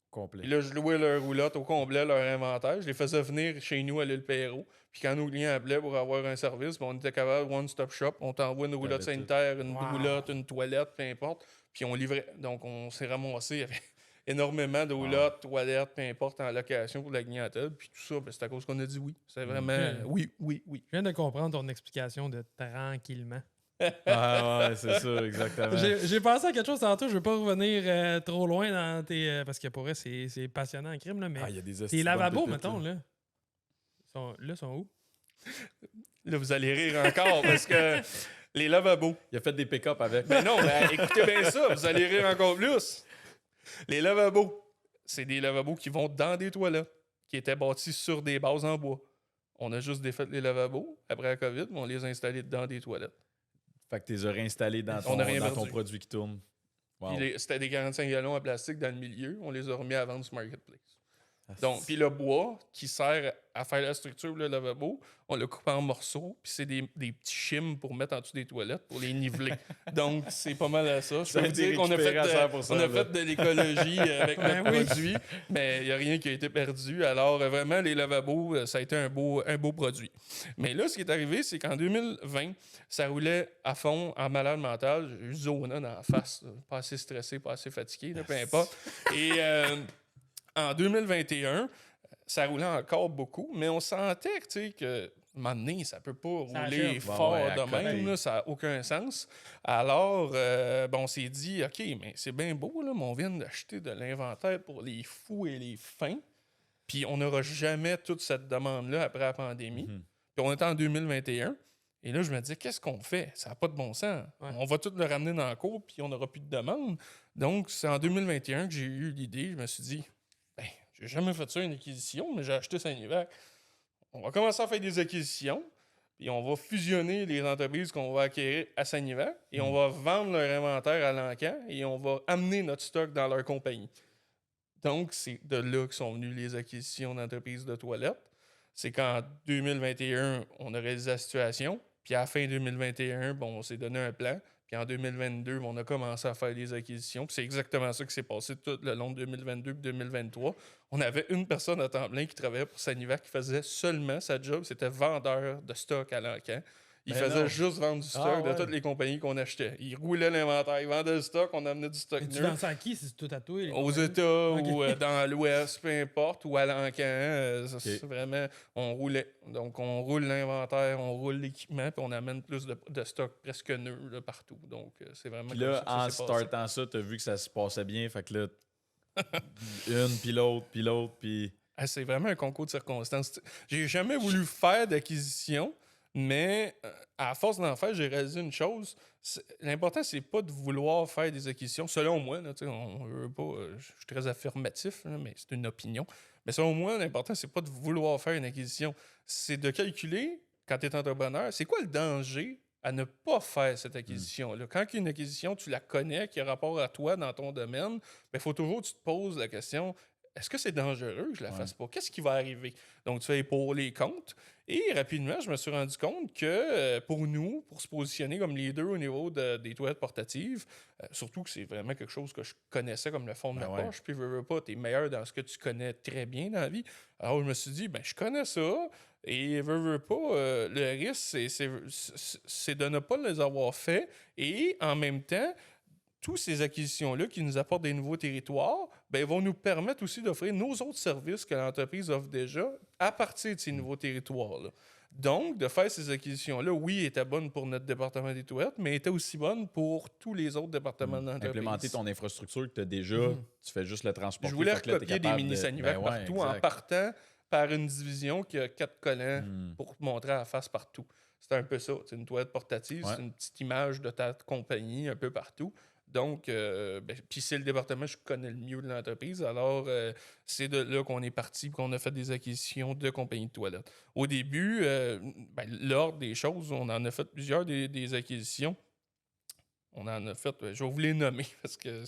Complet. Puis là, je louais leurs roulottes au complet, leur inventaire. Je les faisais venir chez nous à l'île Perrault. Puis quand nos clients appelaient pour avoir un service, on était capable one-stop shop. On t'envoie une roulotte sanitaire, une roulotte, une toilette, peu importe. Puis on livrait. Donc, on s'est ramassé avec énormément de roulottes, toilettes, peu importe, en location pour la clientèle. Puis tout ça, c'est à cause qu'on a dit oui. C'est vraiment oui. Je viens de comprendre ton explication de tranquillement. Ouais, c'est ça, exactement. J'ai pensé à quelque chose tantôt, je veux pas revenir trop loin dans tes. Parce que pour vrai, c'est passionnant en crime, là, mais il y a des tes lavabos, mettons, là. Sont où? Là, vous allez rire encore parce que les lavabos. Il a fait des pick-up avec. Mais non, écoutez bien ça, vous allez rire encore plus. Les lavabos, c'est des lavabos qui vont dans des toilettes, qui étaient bâtis sur des bases en bois. On a juste défait les lavabos après la COVID, mais on les a installés dans des toilettes. Fait que tu les as réinstallés dans ton produit qui tourne. Wow. C'était des 45 gallons en plastique dans le milieu. On les a remis à vendre sur Marketplace. Donc, puis le bois qui sert à faire la structure le lavabo, on l'a coupé en morceaux, puis c'est des petits chimes pour mettre en dessous des toilettes pour les niveler. Donc, c'est pas mal à ça. Je peux vous dire qu'on a fait de l'écologie avec notre produit, mais il n'y a rien qui a été perdu. Alors, vraiment, les lavabos, ça a été un beau produit. Mais là, ce qui est arrivé, c'est qu'en 2020, ça roulait à fond en malade mental. J'ai eu Zona dans la face, là, pas assez stressé, pas assez fatigué, là, peu importe. Et en 2021, ça roulait encore beaucoup, mais on sentait que, à un moment donné, ça ne peut pas rouler fort de même, là, ça n'a aucun sens. Alors, on s'est dit, OK, mais c'est bien beau, là, mais on vient d'acheter de l'inventaire pour les fous et les fins, puis on n'aura jamais toute cette demande-là après la pandémie. Puis on est en 2021, et là, je me disais, qu'est-ce qu'on fait? Ça n'a pas de bon sens. Ouais. On va tout le ramener dans le cours, puis on n'aura plus de demande. Donc, c'est en 2021 que j'ai eu l'idée, je me suis dit, j'ai jamais fait ça, une acquisition, mais j'ai acheté Sanivac. On va commencer à faire des acquisitions, puis on va fusionner les entreprises qu'on va acquérir à Sanivac, et on va vendre leur inventaire à l'encan, et on va amener notre stock dans leur compagnie. Donc, c'est de là que sont venues les acquisitions d'entreprises de toilettes. C'est qu'en 2021, on a réalisé la situation, puis à la fin 2021, on s'est donné un plan. Puis en 2022, on a commencé à faire des acquisitions. Puis c'est exactement ça qui s'est passé tout le long de 2022 et 2023. On avait une personne à temps plein qui travaillait pour Sanivac qui faisait seulement sa job, c'était vendeur de stock à l'encan. Il faisait juste vendre du stock de toutes les compagnies qu'on achetait. Il roulait l'inventaire, il vendait du stock, on amenait du stock neuf. Tu vends ça à qui? C'est tout à toi? Aux États ou dans l'Ouest, peu importe, ou à l'encan. C'est vraiment, on roulait. Donc, on roule l'inventaire, on roule l'équipement, puis on amène plus de stock presque neuf là, partout. Donc, c'est vraiment puis là, en startant ça, tu as vu que ça se passait bien. Fait que là, une, puis l'autre, puis... C'est vraiment un concours de circonstances. J'ai jamais voulu faire d'acquisition. Mais à force d'en faire, j'ai réalisé une chose. L'important, c'est pas de vouloir faire des acquisitions. Selon moi, là, on veut pas. Je suis très affirmatif, là, mais c'est une opinion. Mais selon moi, l'important, c'est pas de vouloir faire une acquisition. C'est de calculer quand tu es entrepreneur, c'est quoi le danger à ne pas faire cette acquisition-là? Quand il y a une acquisition, tu la connais, qui a rapport à toi dans ton domaine, il faut toujours que tu te poses la question, est-ce que c'est dangereux que je la fasse pas? Qu'est-ce qui va arriver? Donc, tu fais pour les comptes. Et rapidement, je me suis rendu compte que pour nous, pour se positionner comme leader au niveau des toilettes portatives, surtout que c'est vraiment quelque chose que je connaissais comme le fond de ma poche, puis veux pas, tu es meilleur dans ce que tu connais très bien dans la vie. Alors, je me suis dit, je connais ça, et veux pas, le risque, c'est de ne pas les avoir fait, et en même temps, toutes ces acquisitions-là qui nous apportent des nouveaux territoires, vont nous permettre aussi d'offrir nos autres services que l'entreprise offre déjà à partir de ces nouveaux territoires-là. Donc, de faire ces acquisitions-là, oui, étaient bonnes pour notre département des toilettes, mais étaient aussi bonnes pour tous les autres départements de l'entreprise. Implémenter ton infrastructure que tu as déjà, tu fais juste le transport. Je voulais recopier des mini-Sanivac partout en partant par une division qui a 4 collants pour montrer à la face partout. C'est un peu ça. C'est une toilette portative, c'est une petite image de ta compagnie un peu partout. Donc, puis c'est le département que je connais le mieux de l'entreprise. Alors, c'est de là qu'on est parti, qu'on a fait des acquisitions de compagnies de toilettes. Au début, l'ordre des choses, on en a fait plusieurs des acquisitions. On en a fait, je vais vous les nommer parce que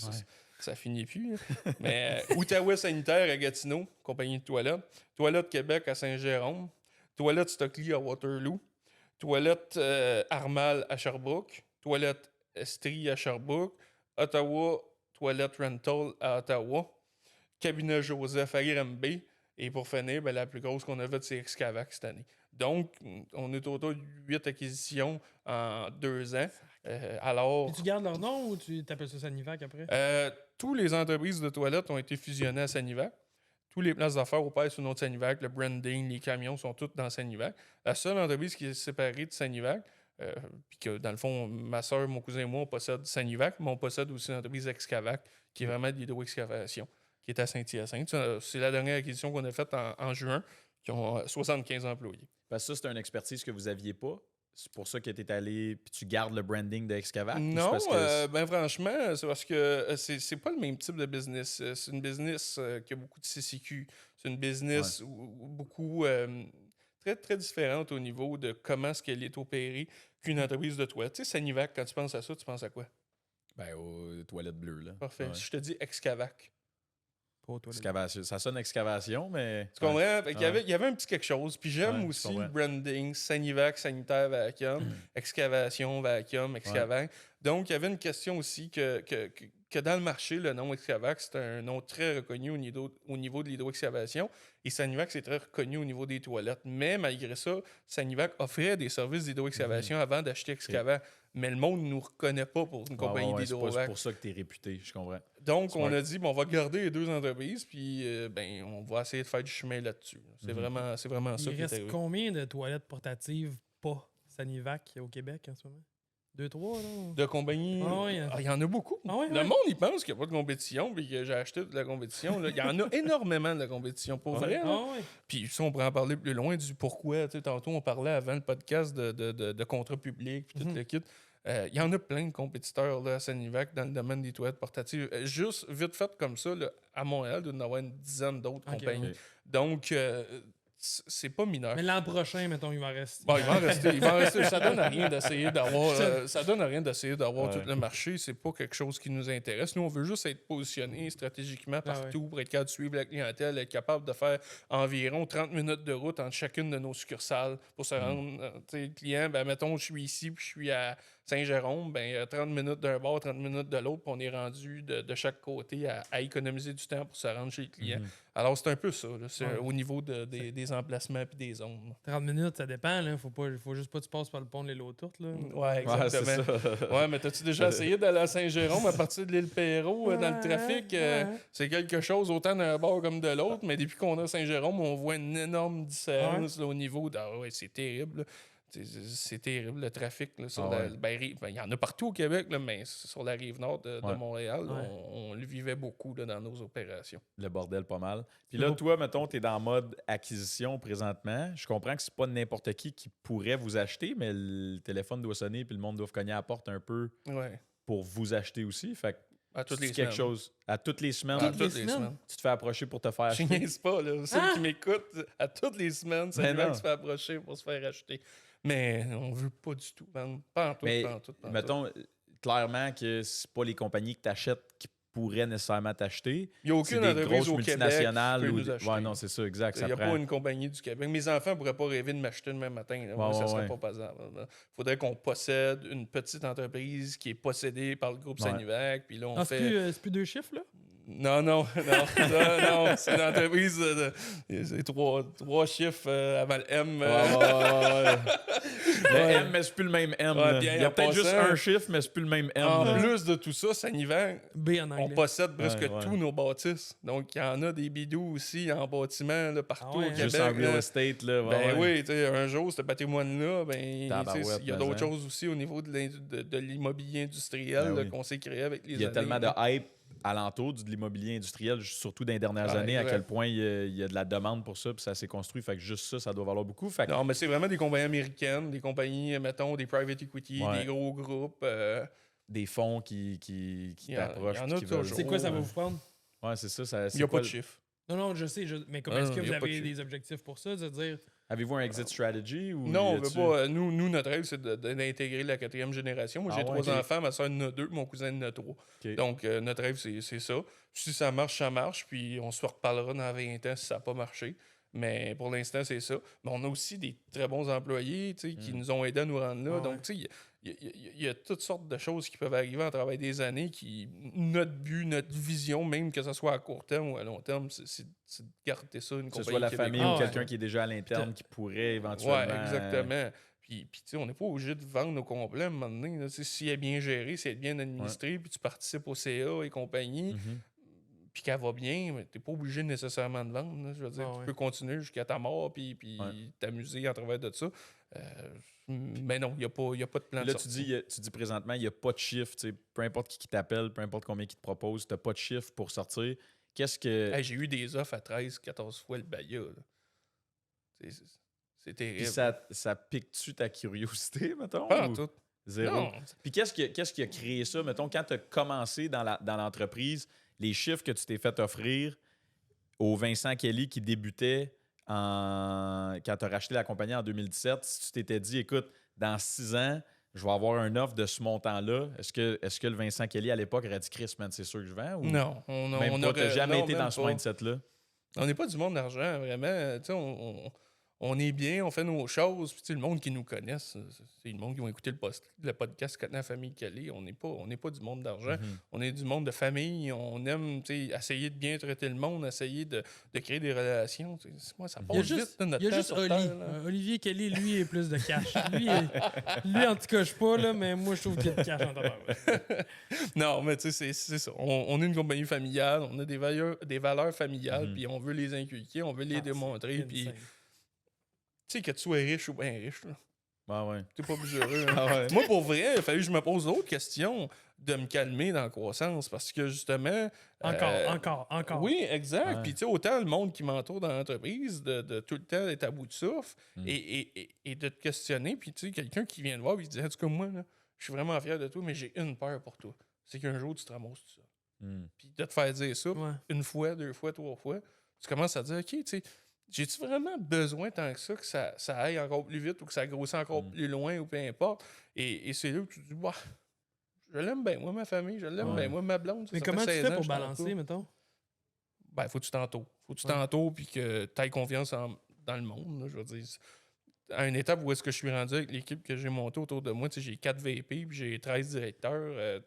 ça finit plus. Mais Outaouais Sanitaire à Gatineau, compagnie de toilettes. Toilette Québec à Saint-Jérôme. Toilette Stockley à Waterloo. Toilette Armal à Sherbrooke. Toilette Estrie à Sherbrooke. Ottawa, Toilette Rental à Ottawa, Cabinet Joseph à Granby, et pour finir, la plus grosse qu'on a faite, c'est Excavac cette année. Donc, on est au total de 8 acquisitions en 2 ans. Et tu gardes leur nom ou tu t'appelles ça Sanivac après? Tous les entreprises de toilettes ont été fusionnées à Sanivac. Tous les places d'affaires opèrent sous le nom de Sanivac. Le branding, les camions sont tous dans Sanivac. La seule entreprise qui est séparée de Sanivac, puis que dans le fond, ma soeur, mon cousin et moi, on possède Sanivac, mais on possède aussi l'entreprise Excavac, qui est vraiment de l'hydro-excavation, qui est à Saint-Hyacinthe. C'est la dernière acquisition qu'on a faite en juin, qui ont 75 employés. Parce que ça, c'est une expertise que vous n'aviez pas. C'est pour ça que tu es allé puis tu gardes le branding de Excavac? Non, franchement, c'est parce que c'est pas le même type de business. C'est une business qui a beaucoup de CCQ. C'est une business beaucoup très, très différente au niveau de comment est-ce qu'elle est opérée qu'une entreprise de toilette. Tu sais, Sanivac, quand tu penses à ça, tu penses à quoi? Aux toilettes bleues, là. Parfait. Si je te dis Excavac. Excavation. Ça sonne excavation, mais... Tu comprends? Il y avait un petit quelque chose. Puis j'aime aussi le branding. Sanivac, sanitaire, vacuum. Excavation, vacuum, Excavac. Donc, il y avait une question aussi que dans le marché, le nom Excavac, c'est un nom très reconnu au niveau de l'hydro-excavation. Et Sanivac, c'est très reconnu au niveau des toilettes. Mais malgré ça, Sanivac offrait des services d'hydro-excavation avant d'acheter Excavac. Mais le monde ne nous reconnaît pas pour une compagnie d'hydrovac. C'est pour ça que tu es réputé, je comprends. Donc, on a dit, on va garder les deux entreprises, puis on va essayer de faire du chemin là-dessus. C'est vraiment ça qui est arrivé. Il reste combien de toilettes portatives pas Sanivac au Québec en ce moment? 2-3, là? De compagnies? Il y en a beaucoup. Le monde, il pense qu'il n'y a pas de compétition, puis que j'ai acheté de la compétition. Là. Il y en a énormément de la compétition, pour vrai. Puis ça, on pourrait en parler plus loin du pourquoi. Tantôt, on parlait avant le podcast de contrats publics, puis tout le kit. Il y en a plein de compétiteurs là, à Sanivac dans le domaine des toilettes portatives. Juste vite fait comme ça, là, à Montréal, il doit y en avoir une dizaine d'autres compagnies. Okay. Donc, c'est pas mineur. Mais l'an prochain, mettons, il va rester. Bon, il va en rester. Ça donne à rien d'essayer d'avoir tout le marché. C'est pas quelque chose qui nous intéresse. Nous, on veut juste être positionné stratégiquement partout pour être capable de suivre la clientèle, être capable de faire environ 30 minutes de route entre chacune de nos succursales pour se rendre. Le client, mettons, je suis ici puis je suis à Saint-Jérôme, 30 minutes d'un bord, 30 minutes de l'autre, puis on est rendu de chaque côté à économiser du temps pour se rendre chez le client. Alors, c'est un peu ça. Là. C'est au niveau des emplacements et des zones. 30 minutes, ça dépend. Il faut juste pas que tu passes par le pont de l'île aux Tourtes. Ouais, exactement. Mais t'as-tu déjà essayé d'aller à Saint-Jérôme à partir de l'île Perrault dans le trafic? C'est quelque chose autant d'un bord comme de l'autre, mais depuis qu'on a Saint-Jérôme, on voit une énorme différence là, au niveau de... c'est terrible. Là. C'est terrible, le trafic. Là, sur il y en a partout au Québec, là, mais sur la rive nord de Montréal, on le vivait beaucoup là, dans nos opérations. Le bordel, pas mal. Puis là, toi, mettons, tu es dans le mode acquisition présentement. Je comprends que c'est pas n'importe qui pourrait vous acheter, mais le téléphone doit sonner puis le monde doit cogner à la porte un peu pour vous acheter aussi. Fait que à toutes les quelque semaines. Chose. À toutes les semaines. À toutes les semaines. Tu te fais approcher pour te faire acheter. Je niaise pas, là. Ceux qui m'écoutent, à toutes les semaines, c'est le qui se fait approcher pour se faire acheter. Mais on veut pas du tout vendre. Pas en tout, Mais pas en tout, pas en tout. mettons, clairement que c'est pas les compagnies que tu achètes qui pourraient nécessairement t'acheter. Il n'y a C'est aucune des entreprise grosses au Québec multinationales. qui peut Ou... nous acheter. Ouais, non, c'est ça, exact. Il n'y a pas une compagnie du Québec. Mes enfants ne pourraient pas rêver de m'acheter demain matin. Là. Moi, ça ne serait pas possible. Il faudrait qu'on possède une petite entreprise qui est possédée par le groupe Sanivac. Puis là, on fait... C'est plus 2 chiffres, là? Non. C'est une entreprise c'est trois chiffres avant le M. Le M, mais c'est plus le même M. Il y a peut-être juste un chiffre, mais c'est plus le même M. En plus de tout ça, Sanivac, B en anglais. on possède presque tous nos bâtisses. Donc, il y en a des bidous aussi en bâtiment là, partout au Québec. Juste en real estate. Là, oui, un jour, ce patrimoine-là, il y a d'autres hein. choses aussi au niveau de l'immobilier industriel qu'on s'est créé avec les années. Il y a tellement de hype alentour de l'immobilier industriel, surtout dans les dernières années, à quel point il y a de la demande pour ça, puis ça s'est construit. Fait que juste ça doit valoir beaucoup. Fait que... Non, mais c'est vraiment des compagnies américaines, des compagnies, mettons, des private equity, des gros groupes. Des fonds qui t'approchent. C'est quoi ça va vous prendre? Ouais, c'est ça. Il n'y a pas de chiffre. Non, je sais. Mais est-ce que vous avez des objectifs pour ça? C'est-à-dire... Avez-vous un exit strategy? Ou non, on veut pas. Nous, notre rêve, c'est d'intégrer la 4e génération. Moi, j'ai 3 enfants, ma soeur en a 2, mon cousin en a 3. Donc, notre rêve, c'est ça. Si ça marche, ça marche. Puis on se reparlera dans 20 ans si ça n'a pas marché. Mais pour l'instant, c'est ça. Mais on a aussi des très bons employés qui nous ont aidés à nous rendre là. Donc, tu sais, il y a toutes sortes de choses qui peuvent arriver en travail des années notre but, notre vision, même que ce soit à court terme ou à long terme, c'est de garder ça une compagnie. Que ce soit la famille ou quelqu'un qui est déjà à l'interne qui pourrait éventuellement... Oui, exactement. Puis tu sais, on n'est pas obligé de vendre au complet à un moment donné. Si elle est bien gérée, si elle est bien administrée, puis tu participes au CA et compagnie, puis qu'elle va bien, mais tu n'es pas obligé nécessairement de vendre. Là. Je veux dire, tu peux continuer jusqu'à ta mort, puis t'amuser à travers de ça. Mais non, il n'y a pas de plan. Là, tu dis présentement, il n'y a pas de chiffre. Peu importe qui t'appelle, peu importe combien qui te propose, tu n'as pas de chiffre pour sortir. Qu'est-ce que... J'ai eu des offres à 13, 14 fois le BAYA. C'est terrible. Puis ça pique-tu ta curiosité, mettons? Pas en tout. Zéro. Non. Puis qu'est-ce qui a créé ça? Mettons, quand tu as commencé dans l'entreprise, les chiffres que tu t'es fait offrir au Vincent Kelly qui débutait quand tu as racheté la compagnie en 2017, si tu t'étais dit, écoute, dans 6 ans, je vais avoir un offre de ce montant-là, est-ce que le Vincent Kelly à l'époque aurait dit, Chris, man, c'est sûr que je vends? Ou non. on n'aurait jamais été dans ce mindset-là? On n'est pas du monde d'argent, vraiment. Tu sais, on est bien, on fait nos choses. Puis, le monde qui nous connaisse, c'est le monde qui va écouter le podcast Connaît la famille Kelly. On n'est pas du monde d'argent. On est du monde de famille. On aime essayer de bien traiter le monde, essayer de créer des relations. Moi, ça passe vite notre temps. Il y a juste Olivier Kelly, lui, est plus de cash. Lui, en tout cas, je sais pas, là, mais moi, je trouve qu'il y a de cash en tabac. Non, mais tu sais, c'est ça. On est une compagnie familiale. On a des valeurs familiales, puis on veut les inculquer, on veut les démontrer. Puis... Tu sais, que tu sois riche ou bien riche, là. T'es pas plus heureux. Moi, pour vrai, il a fallu que je me pose d'autres questions de me calmer dans la croissance parce que justement. Encore. Oui, exact. Puis, tu sais, autant le monde qui m'entoure dans l'entreprise, de tout le temps être à bout de souffle et de te questionner. Puis, tu sais, quelqu'un qui vient te voir et qui dit, en tout cas, moi, là, je suis vraiment fier de toi, mais j'ai une peur pour toi. C'est qu'un jour, tu te ramasses tout ça. Puis, de te faire dire ça une fois, 2 fois, 3 fois, tu commences à dire, OK, tu sais. J'ai-tu vraiment besoin tant que ça aille encore plus vite ou que ça grossisse encore plus loin ou peu importe? Et c'est là où tu te dis, bah, je l'aime bien, moi, ma famille, je l'aime bien, moi, ma blonde. Mais comment tu fais pour balancer, mettons? Ben, faut que tu t'entoures. Faut que tu t'entoures puis que tu aies confiance dans le monde. Là, je veux dire, à une étape où est-ce que je suis rendu avec l'équipe que j'ai montée autour de moi, j'ai 4 VP puis j'ai 13 directeurs.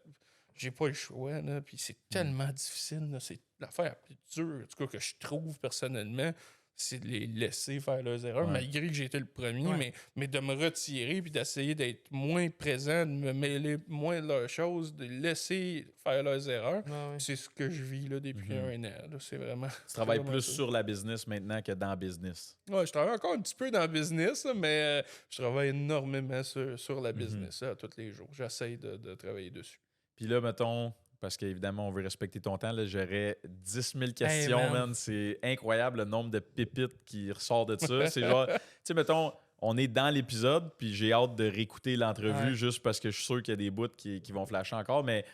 J'ai pas le choix, là, puis c'est tellement difficile. Là, c'est l'affaire la plus dure, en tout cas, que je trouve personnellement. C'est de les laisser faire leurs erreurs, malgré que j'ai été le premier, mais de me retirer puis d'essayer d'être moins présent, de me mêler moins de leurs choses, de laisser faire leurs erreurs. C'est ce que je vis là, depuis 1 an. Là. C'est vraiment. Tu travailles plus sur la business maintenant que dans le business. Oui, je travaille encore un petit peu dans le business, là, mais je travaille énormément sur la business là, tous les jours. J'essaie de travailler dessus. Puis là, mettons. Parce qu'évidemment, on veut respecter ton temps. Là, j'aurais 10 000 questions, hey, man. C'est incroyable le nombre de pépites qui ressort de ça. C'est genre, tu sais, mettons, on est dans l'épisode, puis j'ai hâte de réécouter l'entrevue juste parce que je suis sûr qu'il y a des bouts qui vont flasher encore. Mais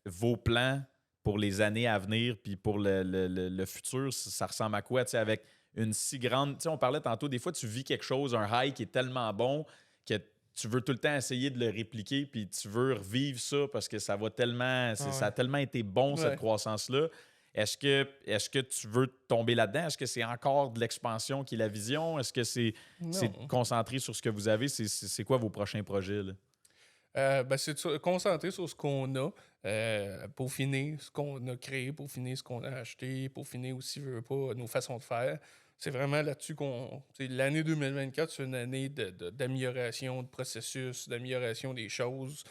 vos plans pour les années à venir, puis pour le futur, ça ressemble à quoi, tu sais, avec une si grande... Tu sais, on parlait tantôt, des fois, tu vis quelque chose, un high qui est tellement bon que tu veux tout le temps essayer de le répliquer, puis tu veux revivre ça parce que ça va tellement... Ça a tellement été bon, cette croissance-là. Est-ce que tu veux tomber là-dedans? Est-ce que c'est encore de l'expansion qui est la vision? Est-ce que c'est concentré sur ce que vous avez? C'est quoi vos prochains projets, là? C'est de se concentrer sur ce qu'on a, peaufiner ce qu'on a créé, peaufiner ce qu'on a acheté, peaufiner aussi, veux pas, nos façons de faire. C'est vraiment là-dessus qu'on... L'année 2024, c'est une année d'amélioration de processus, d'amélioration des choses.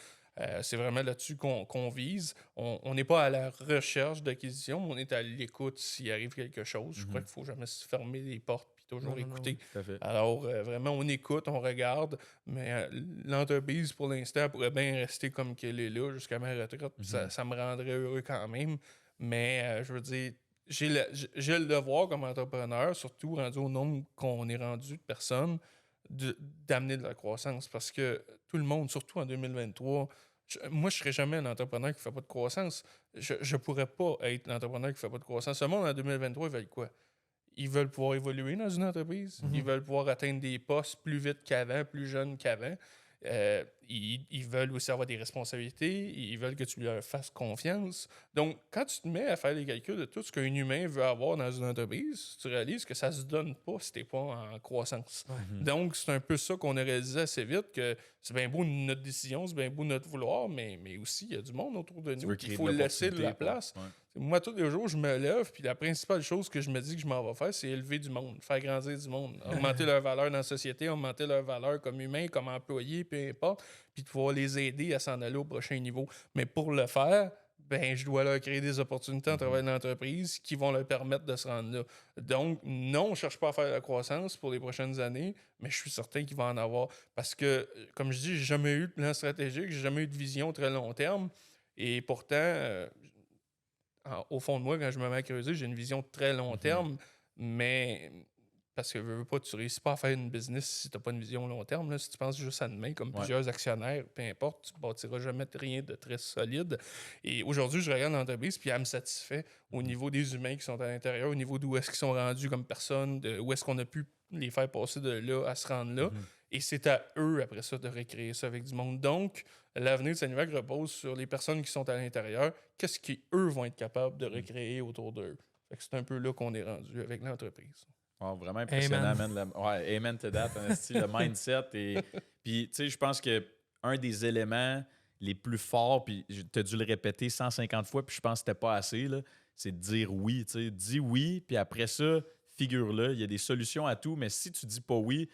C'est vraiment là-dessus qu'on vise. On n'est pas à la recherche d'acquisition, mais on est à l'écoute s'il arrive quelque chose. Je crois qu'il ne faut jamais se fermer les portes puis toujours écouter. Alors, vraiment, on écoute, on regarde, mais l'entreprise, pour l'instant, elle pourrait bien rester comme qu'elle est là jusqu'à ma retraite. Ça me rendrait heureux quand même. Mais, je veux dire, j'ai le devoir comme entrepreneur, surtout rendu au nombre qu'on est rendu de personnes, d'amener de la croissance. Parce que tout le monde, surtout en 2023, moi, je ne serais jamais un entrepreneur qui ne fait pas de croissance. Je ne pourrais pas être l'entrepreneur qui ne fait pas de croissance. Ce monde, en 2023, ils veulent quoi? Ils veulent pouvoir évoluer dans une entreprise. Ils veulent pouvoir atteindre des postes plus vite qu'avant, plus jeunes qu'avant. Ils veulent aussi avoir des responsabilités. Ils veulent que tu leur fasses confiance. Donc, quand tu te mets à faire les calculs de tout ce qu'un humain veut avoir dans une entreprise, tu réalises que ça se donne pas si tu n'es pas en croissance. Donc, c'est un peu ça qu'on a réalisé assez vite, que c'est bien beau notre décision, c'est bien beau notre vouloir, mais aussi, il y a du monde autour de nous. Il faut laisser de la place. Moi, tous les jours, je me lève, puis la principale chose que je me dis que je m'en vais faire, c'est élever du monde, faire grandir du monde, augmenter leur valeur dans la société, augmenter leur valeur comme humain, comme employé, peu importe, puis de pouvoir les aider à s'en aller au prochain niveau. Mais pour le faire, je dois leur créer des opportunités en travers de l'entreprise qui vont leur permettre de se rendre là. Donc, non, je ne cherche pas à faire la croissance pour les prochaines années, mais je suis certain qu'il va en avoir. Parce que, comme je dis, j'ai jamais eu de plan stratégique, j'ai jamais eu de vision très long terme. Et pourtant, au fond de moi, quand je me mets à creuser, j'ai une vision de très long terme, mais parce que veux pas, tu réussis pas à faire une business si tu n'as pas une vision long terme. Là. Si tu penses juste à demain, comme plusieurs actionnaires, peu importe, tu bâtiras jamais rien de très solide. Et aujourd'hui, je regarde l'entreprise, puis elle me satisfait au niveau des humains qui sont à l'intérieur, au niveau d'où est-ce qu'ils sont rendus comme personnes, où est-ce qu'on a pu les faire passer de là à se rendre là. Et c'est à eux, après ça, de recréer ça avec du monde. Donc, l'avenir de Sanivac repose sur les personnes qui sont à l'intérieur. Qu'est-ce qu'eux vont être capables de recréer autour d'eux? C'est un peu là qu'on est rendu avec l'entreprise. Oh, vraiment impressionnant, man. Amen to that. Le mindset. Puis, tu sais, je pense que un des éléments les plus forts, puis tu as dû le répéter 150 fois, puis je pense que c'était pas assez, là, c'est de dire oui. Tu sais, dis oui, puis après ça, figure-le, il y a des solutions à tout, mais si tu dis pas oui,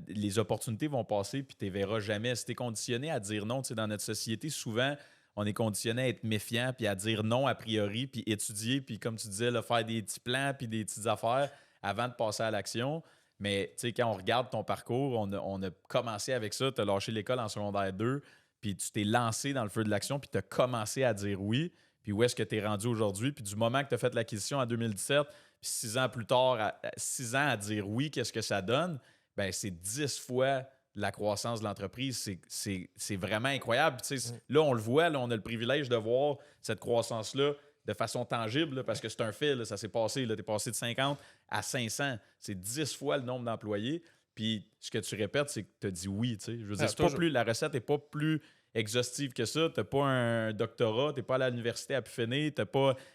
les opportunités vont passer, puis tu les verras jamais. Si tu es conditionné à dire non, tu sais, dans notre société, souvent, on est conditionné à être méfiant, puis à dire non a priori, puis étudier, puis comme tu disais, là, faire des petits plans, puis des petites affaires avant de passer à l'action. Mais tu sais, quand on regarde ton parcours, on a commencé avec ça, tu as lâché l'école en secondaire 2, puis tu t'es lancé dans le feu de l'action, puis tu as commencé à dire oui. Puis où est-ce que tu es rendu aujourd'hui? Puis du moment que tu as fait l'acquisition en 2017, puis 6 ans plus tard, 6 ans à dire oui, qu'est-ce que ça donne? Bien, c'est 10 fois la croissance de l'entreprise. C'est vraiment incroyable. Puis, là, on le voit, là, on a le privilège de voir cette croissance-là de façon tangible, là, parce que c'est un fait, là, ça s'est passé. Tu es passé de 50 à 500. C'est 10 fois le nombre d'employés. Puis ce que tu répètes, c'est que tu as dit oui. Je veux dire, la recette n'est pas plus exhaustive que ça. Tu n'as pas un doctorat, tu n'es pas à l'université à pu finir,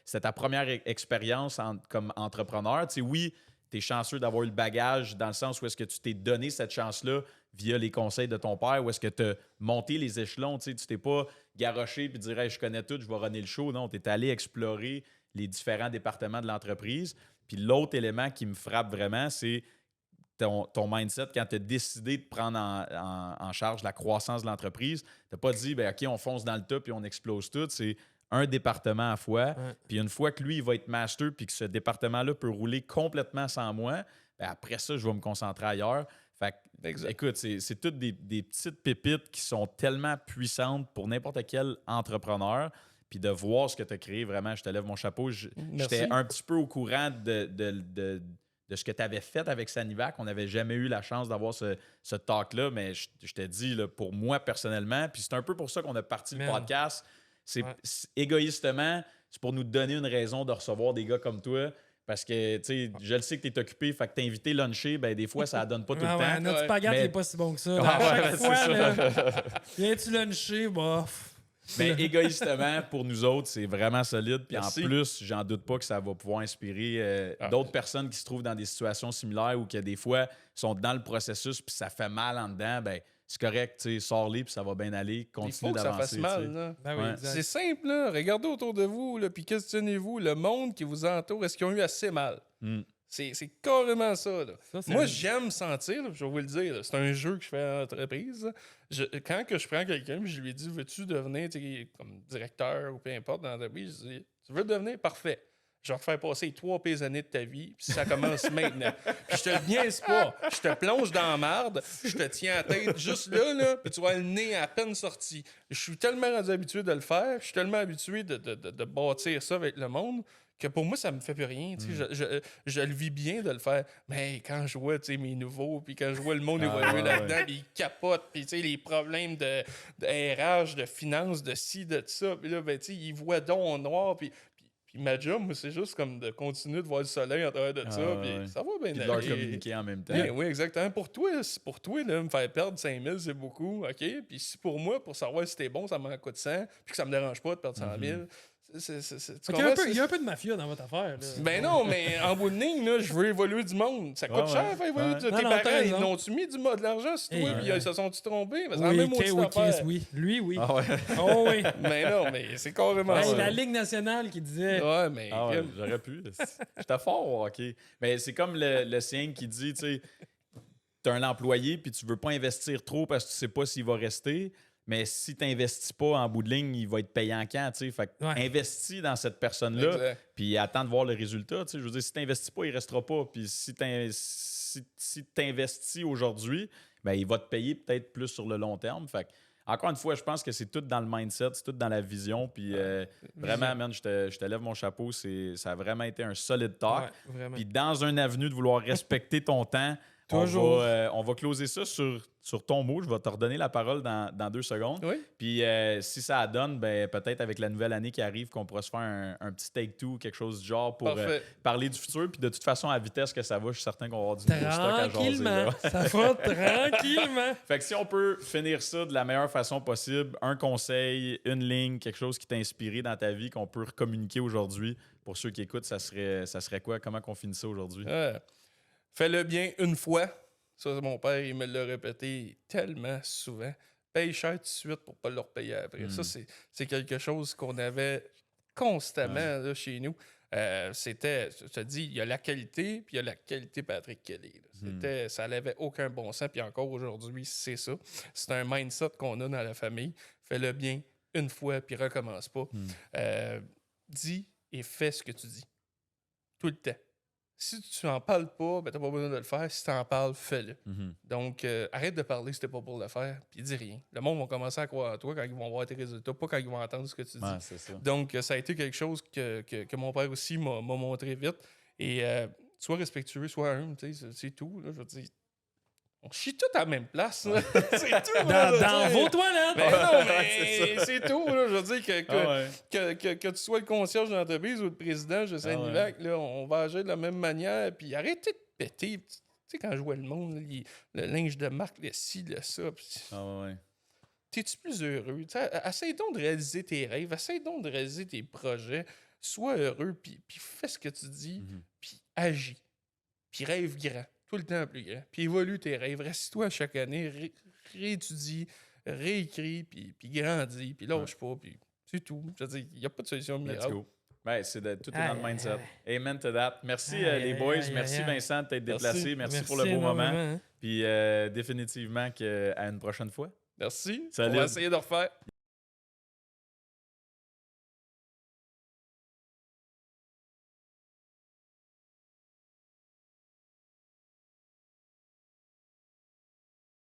c'est ta première expérience comme entrepreneur. Oui, tu es chanceux d'avoir eu le bagage dans le sens où est-ce que tu t'es donné cette chance-là via les conseils de ton père, où est-ce que tu as monté les échelons. Tu t'es pas garoché et dire hey, je connais tout, je vais runner le show. Non, tu es allé explorer les différents départements de l'entreprise. Puis l'autre élément qui me frappe vraiment, c'est ton mindset quand tu as décidé de prendre en charge la croissance de l'entreprise. Tu n'as pas dit OK, on fonce dans le tas puis on explose tout. C'est un département à fois. Puis une fois que lui, il va être master puis que ce département-là peut rouler complètement sans moi, après ça, je vais me concentrer ailleurs. Fait que, écoute, c'est toutes des petites pépites qui sont tellement puissantes pour n'importe quel entrepreneur. Puis de voir ce que tu as créé, vraiment, je te lève mon chapeau. J'étais un petit peu au courant de ce que tu avais fait avec Sanivac. On n'avait jamais eu la chance d'avoir ce talk-là, mais je te dis, là, pour moi personnellement, puis c'est un peu pour ça qu'on a parti le podcast. Égoïstement, c'est pour nous donner une raison de recevoir des gars comme toi. Parce que, tu sais, je le sais que tu es occupé, fait que t'es invité luncher, ben des fois, ça ne donne pas tout le temps. Notre spaghette n'est pas si bon que ça. À chaque fois, viens-tu luncher, bof. Mais égoïstement, pour nous autres, c'est vraiment solide. Puis en plus, j'en doute pas que ça va pouvoir inspirer d'autres personnes qui se trouvent dans des situations similaires ou qui, des fois, sont dans le processus puis ça fait mal en dedans. Ben, c'est correct, tu sais, sors-les puis ça va bien aller. Continue d'avancer. Il faut que ça fasse mal. Là. Ben oui, c'est simple. Là. Regardez autour de vous puis questionnez-vous le monde qui vous entoure. Est-ce qu'ils ont eu assez mal? C'est carrément ça. Là. Moi, j'aime sentir, je vais vous le dire, c'est un jeu que je fais en entreprise. Quand que je prends quelqu'un je lui dis, veux-tu devenir comme directeur ou peu importe dans l'entreprise, je dis, tu veux devenir? Parfait. Je vais te faire passer 3 pires années de ta vie, puis ça commence maintenant. Puis je te niaise pas. Je te plonge dans la marde, je te tiens à la tête juste là, puis tu vois le nez à peine sorti. Je suis tellement rendu habitué de le faire, je suis tellement habitué de bâtir ça avec le monde, que pour moi, ça me fait plus rien. Je le vis bien de le faire. Mais quand je vois mes nouveaux, puis quand je vois le monde évoluer là-dedans, ils capotent, puis les problèmes de RH, de finances, de ci, de ça, puis là, ils voient donc en noir, puis ma job, moi, c'est juste comme de continuer de voir le soleil en travers de ça, puis ça va bien aller. De leur communiquer en même temps. Oui, exactement. Pour toi, là, me faire perdre 5000, c'est beaucoup, OK? Puis si pour moi, pour savoir si t'es bon, ça m'en coûte 100, puis que ça me dérange pas de perdre 100 000, il y a un peu de mafia dans votre affaire. Là. Ben non, mais en bout de ligne, là, je veux évoluer du monde. Ça coûte cher faire évoluer tes parents. Ils n'ont-tu mis de l'argent sur toi, puis ils se sont-tu trompés? Oui. Lui, oui. Ah ouais. Oh oui. Mais non, mais c'est carrément ça. La Ligue nationale qui disait... Ouais, mais... j'aurais pu. J'étais fort, OK. Mais c'est comme le signe qui dit, tu sais, t'as un employé, puis tu veux pas investir trop parce que tu sais pas s'il va rester. Mais si tu n'investis pas en bout de ligne, il va être payant quand, tu sais. Fait que investis dans cette personne-là, puis attends de voir le résultat, tu sais. Je veux dire, si tu n'investis pas, il ne restera pas. Puis si tu investis aujourd'hui, ben, il va te payer peut-être plus sur le long terme. Fait que, encore une fois, je pense que c'est tout dans le mindset, c'est tout dans la vision. Puis vraiment, man, je te lève mon chapeau. Ça a vraiment été un solide talk. Puis dans un avenue de vouloir respecter ton temps, on va closer ça sur ton mot. Je vais te redonner la parole dans 2 secondes. Oui. Puis si ça donne, ben, peut-être avec la nouvelle année qui arrive, qu'on pourra se faire un petit take-two, quelque chose du genre pour parler du futur. Puis de toute façon, à vitesse que ça va, je suis certain qu'on va avoir du nouveau stock à jaser. Tranquillement. Ça va tranquillement. Fait que si on peut finir ça de la meilleure façon possible, un conseil, une ligne, quelque chose qui t'a inspiré dans ta vie qu'on peut communiquer aujourd'hui, pour ceux qui écoutent, ça serait quoi? Comment qu'on finit ça aujourd'hui? Fais-le bien une fois. Ça, mon père, il me l'a répété tellement souvent. Paye cher tout de suite pour pas le repayer après. Ça, c'est quelque chose qu'on avait constamment là, chez nous. C'était, je te dis, il y a la qualité, puis il y a la qualité Patrick Kelly. Ça n'avait aucun bon sens, puis encore aujourd'hui, c'est ça. C'est un mindset qu'on a dans la famille. Fais-le bien une fois, puis recommence pas. Dis et fais ce que tu dis. Tout le temps. Si tu n'en parles pas, ben tu n'as pas besoin de le faire. Si tu en parles, fais-le. Donc, arrête de parler si tu n'es pas pour le faire, puis dis rien. Le monde va commencer à croire à toi quand ils vont voir tes résultats, pas quand ils vont entendre ce que tu dis. C'est ça. Donc, ça a été quelque chose que mon père aussi m'a montré vite. Et sois respectueux, sois humble, c'est tout. Là, je veux dire, on chie tout à la même place. Là. C'est tout. Dans vos toilettes. Mais non, mais c'est tout. Là. Je veux dire que tu sois le concierge de l'entreprise ou le président de Saint-Nivac, là, on va agir de la même manière. Puis arrêtez de péter. Tu sais, quand je vois le monde, là, le linge de marque, le ci, le ça. T'es-tu plus heureux? Essaye donc de réaliser tes rêves. Essaye donc de réaliser tes projets. Sois heureux, puis fais ce que tu dis, puis agis. Puis rêve grand. Tout le temps plus grand. Puis évolue tes rêves. Reste-toi chaque année, réétudie, réécris, puis grandis, puis lâche pas, puis c'est tout. Je veux dire, il n'y a pas de solution miracle. Let's go. Ben, tout est dans le mindset. Amen to that. Merci les boys. Merci Vincent de t'être déplacé. Merci pour le beau moment. Puis définitivement à une prochaine fois. Merci. Salut. On va essayer de refaire.